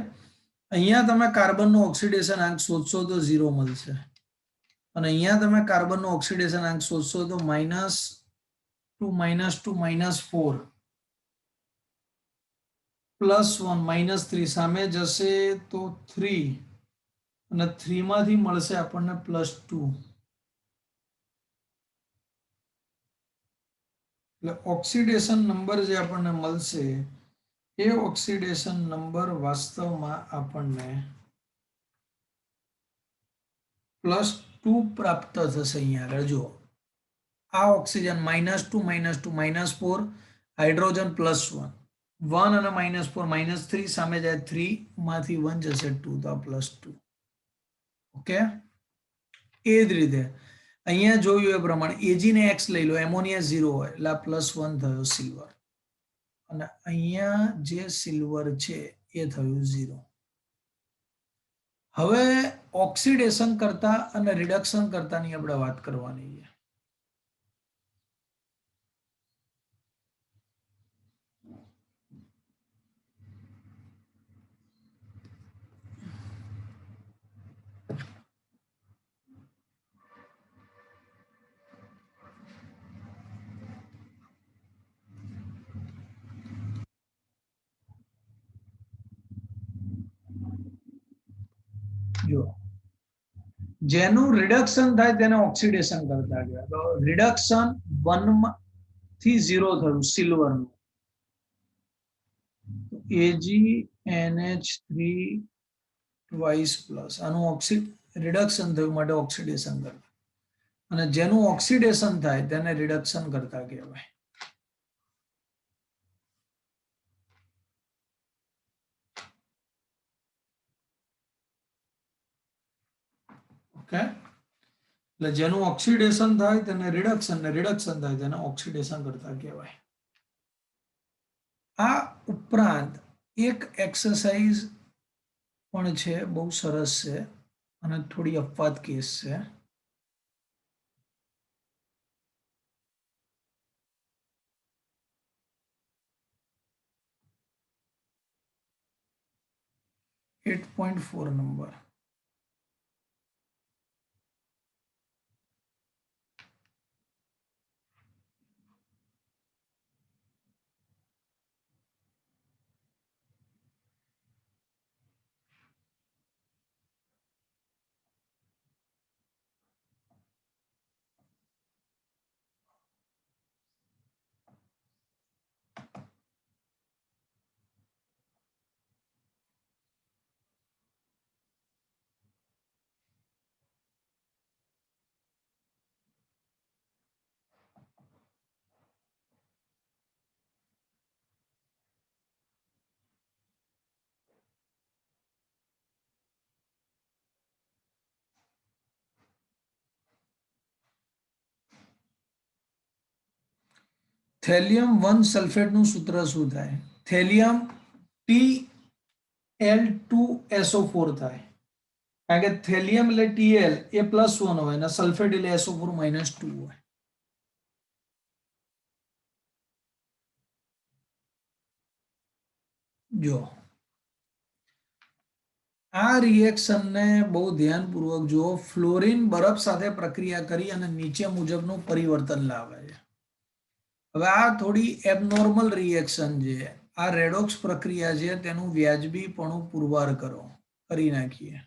અહીંયા તમે કાર્બનનો ઓક્સિડેશન આંક શોધશો તો 0 મળશે, અને અહીંયા તમે કાર્બનનો ઓક્સિડેશન આંક શોધશો તો -2 -2 -4 +1 -3 સામે જશે તો 3, અને 3 માંથી મળશે આપણને +2. એટલે ઓક્સિડેશન નંબર જે આપણને મળશે એ ઓક્સિડેશન નંબર વાસ્તવમાં આપણને +2 પ્રાપ્ત થશે. અહીંયા આગળ જુઓ, આ ઓક્સિજન -2 -2 -4, હાઇડ્રોજન +1, 1 અને -4 -3 સામે જાય 3 માંથી 1 જશે 2, તો આ +2. ઓકે, એ જ રીતે અહીંયા જોયું એ પ્રમાણે Ag ને X લઈ લો, એમોનિયા 0 હોય એટલે આ +1 થયો સિલ્વર, અને અહીંયા જે સિલ્વર છે એ થયું 0. હવે ઓક્સિડેશન કરતા અને રિડક્શન કરતાની આપણે વાત કરવાની છે. જો જેનું રિડક્શન થાય તેને ઓક્સિડેશન કરતા ગયા. તો રિડક્શન 1 થી 0 થયું સિલ્વરનું. AgNH3 ટ્વાઇસ પ્લસ આનું રિડક્શન થયું માટે ઓક્સિડેશન કરતા. અને જેનું ઓક્સિડેશન થાય તેને રિડક્શન કરતા કહેવાય. ઓકે, એટલે જેનું ઓક્સિડેશન થાય તેને રિડક્શન ને રિડક્શન થાય તેને ઓક્સિડેશન કરતા કહેવાય. આ ઉપરાંત એક એક્સરસાઇઝ પણ છે, બહુ સરસ છે અને થોડી અપવાદ કેસ છે. .4 નંબર. થેલિયમ 1 સલ્ફેટનું સૂત્ર શું થાય? થેલિયમ Tl2SO4 થાય. કારણ કે થેલિયમ એટલે Tl એ +1 હોય અને સલ્ફેટ એટલે SO4 -2 હોય. જો આ રિએક્શનને બહુ ધ્યાનપૂર્વક જુઓ. ફ્લોરિન બરફ સાથે પ્રક્રિયા કરી અને નીચે મુજબનું પરિવર્તન લાવે છે. હવે આ થોડી એબનોર્મલ રિએક્શન છે. આ રેડોક્સ પ્રક્રિયા છે, તેનું વ્યાજબીપણું પુરવાર કરી નાખીએ.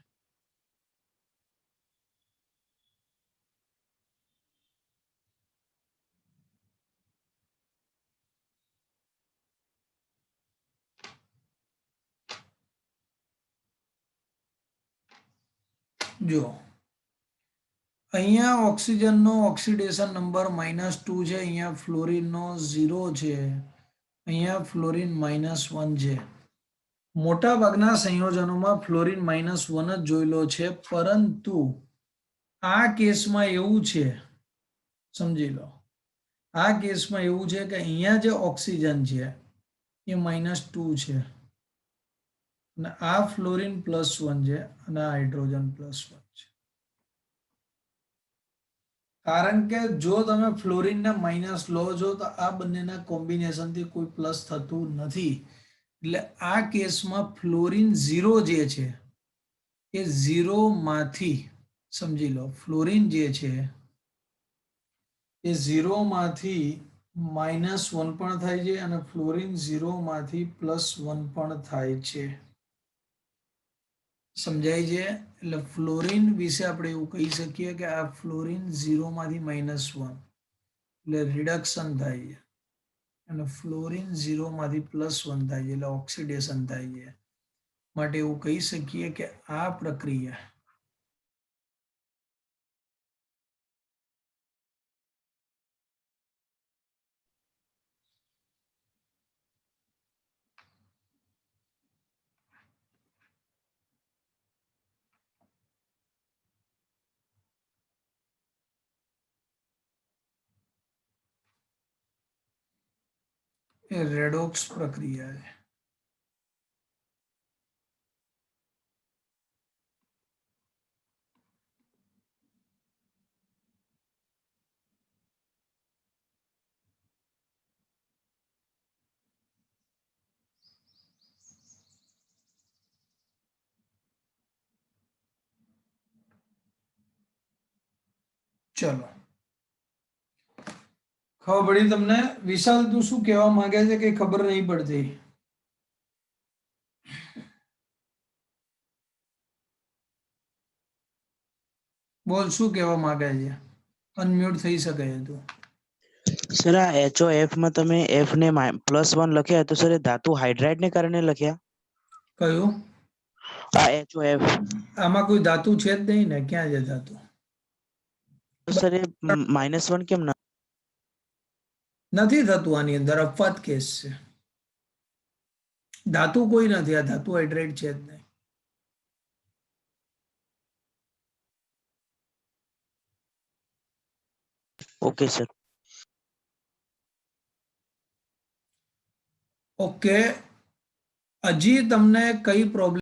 જો અહીંયા ઓક્સિજનનો ઓક્સિડેશન નંબર -2 છે, અહીંયા ફ્લોરિનનો 0 છે, અહીંયા ફ્લોરિન -1 છે. મોટા ભાગના સંયોજનોમાં ફ્લોરિન -1 જ જોયેલો છે, પરંતુ આ કેસમાં એવું છે, સમજી લો, આ કેસમાં એવું છે કે અહીંયા જે ઓક્સિજન છે એ -2 છે અને આ ફ્લોરિન +1 છે અને આ હાઇડ્રોજન +1 છે. કારણ કે જો તમે ફ્લોરિનને માઇનસ લો છો તો આ બંનેના કોમ્બિનેશનથી કોઈ પ્લસ થતું નથી. એટલે આ કેસમાં ફ્લોરિન 0 જે છે એ 0 માંથી, સમજી લો, ફ્લોરિન જે છે એ 0 માંથી -1 પણ થાય છે અને ફ્લોરિન 0 માંથી +1 પણ થાય છે. સમજાય છે? એટલે ફ્લોરિન વિશે આપણે એવું કહી શકીએ કે આ ફ્લોરિન 0 માંથી -1 એટલે રિડક્શન થાય છે અને ફ્લોરિન 0 માંથી +1 થાય છે એટલે ઓક્સિડેશન થાય છે. માટે એવું કહી શકીએ કે આ પ્રક્રિયા એ રેડોક્સ પ્રક્રિયા છે. ચલો, ખબર પડી તમને? વિશાલ, તું શું કહેવા માંગે છે કે ખબર નહીં પડતી? બોલ શું કહેવા માંગે છે? અનમ્યુટ થઈ શકે છે તું. સર આ HOF માં તમે F ને +1 લખ્યા તો સર એ ધાતુ હાઇડ્રાઇડ ને કારણે લખ્યા? કયું? આ HOF આમાં કોઈ ધાતુ છે જ નહીં ને, ક્યાં છે ધાતુ? સર એ -1 કેમ ના? નથી થતું આની અંદર, અપવાદ કેસ છે. ધાતુ કોઈ નથી, આ ધાતુ હાઇડ્રેટ છે જ નહીં. Okay sir. ઓકે, હજી તમને કઈ પ્રોબ્લેમ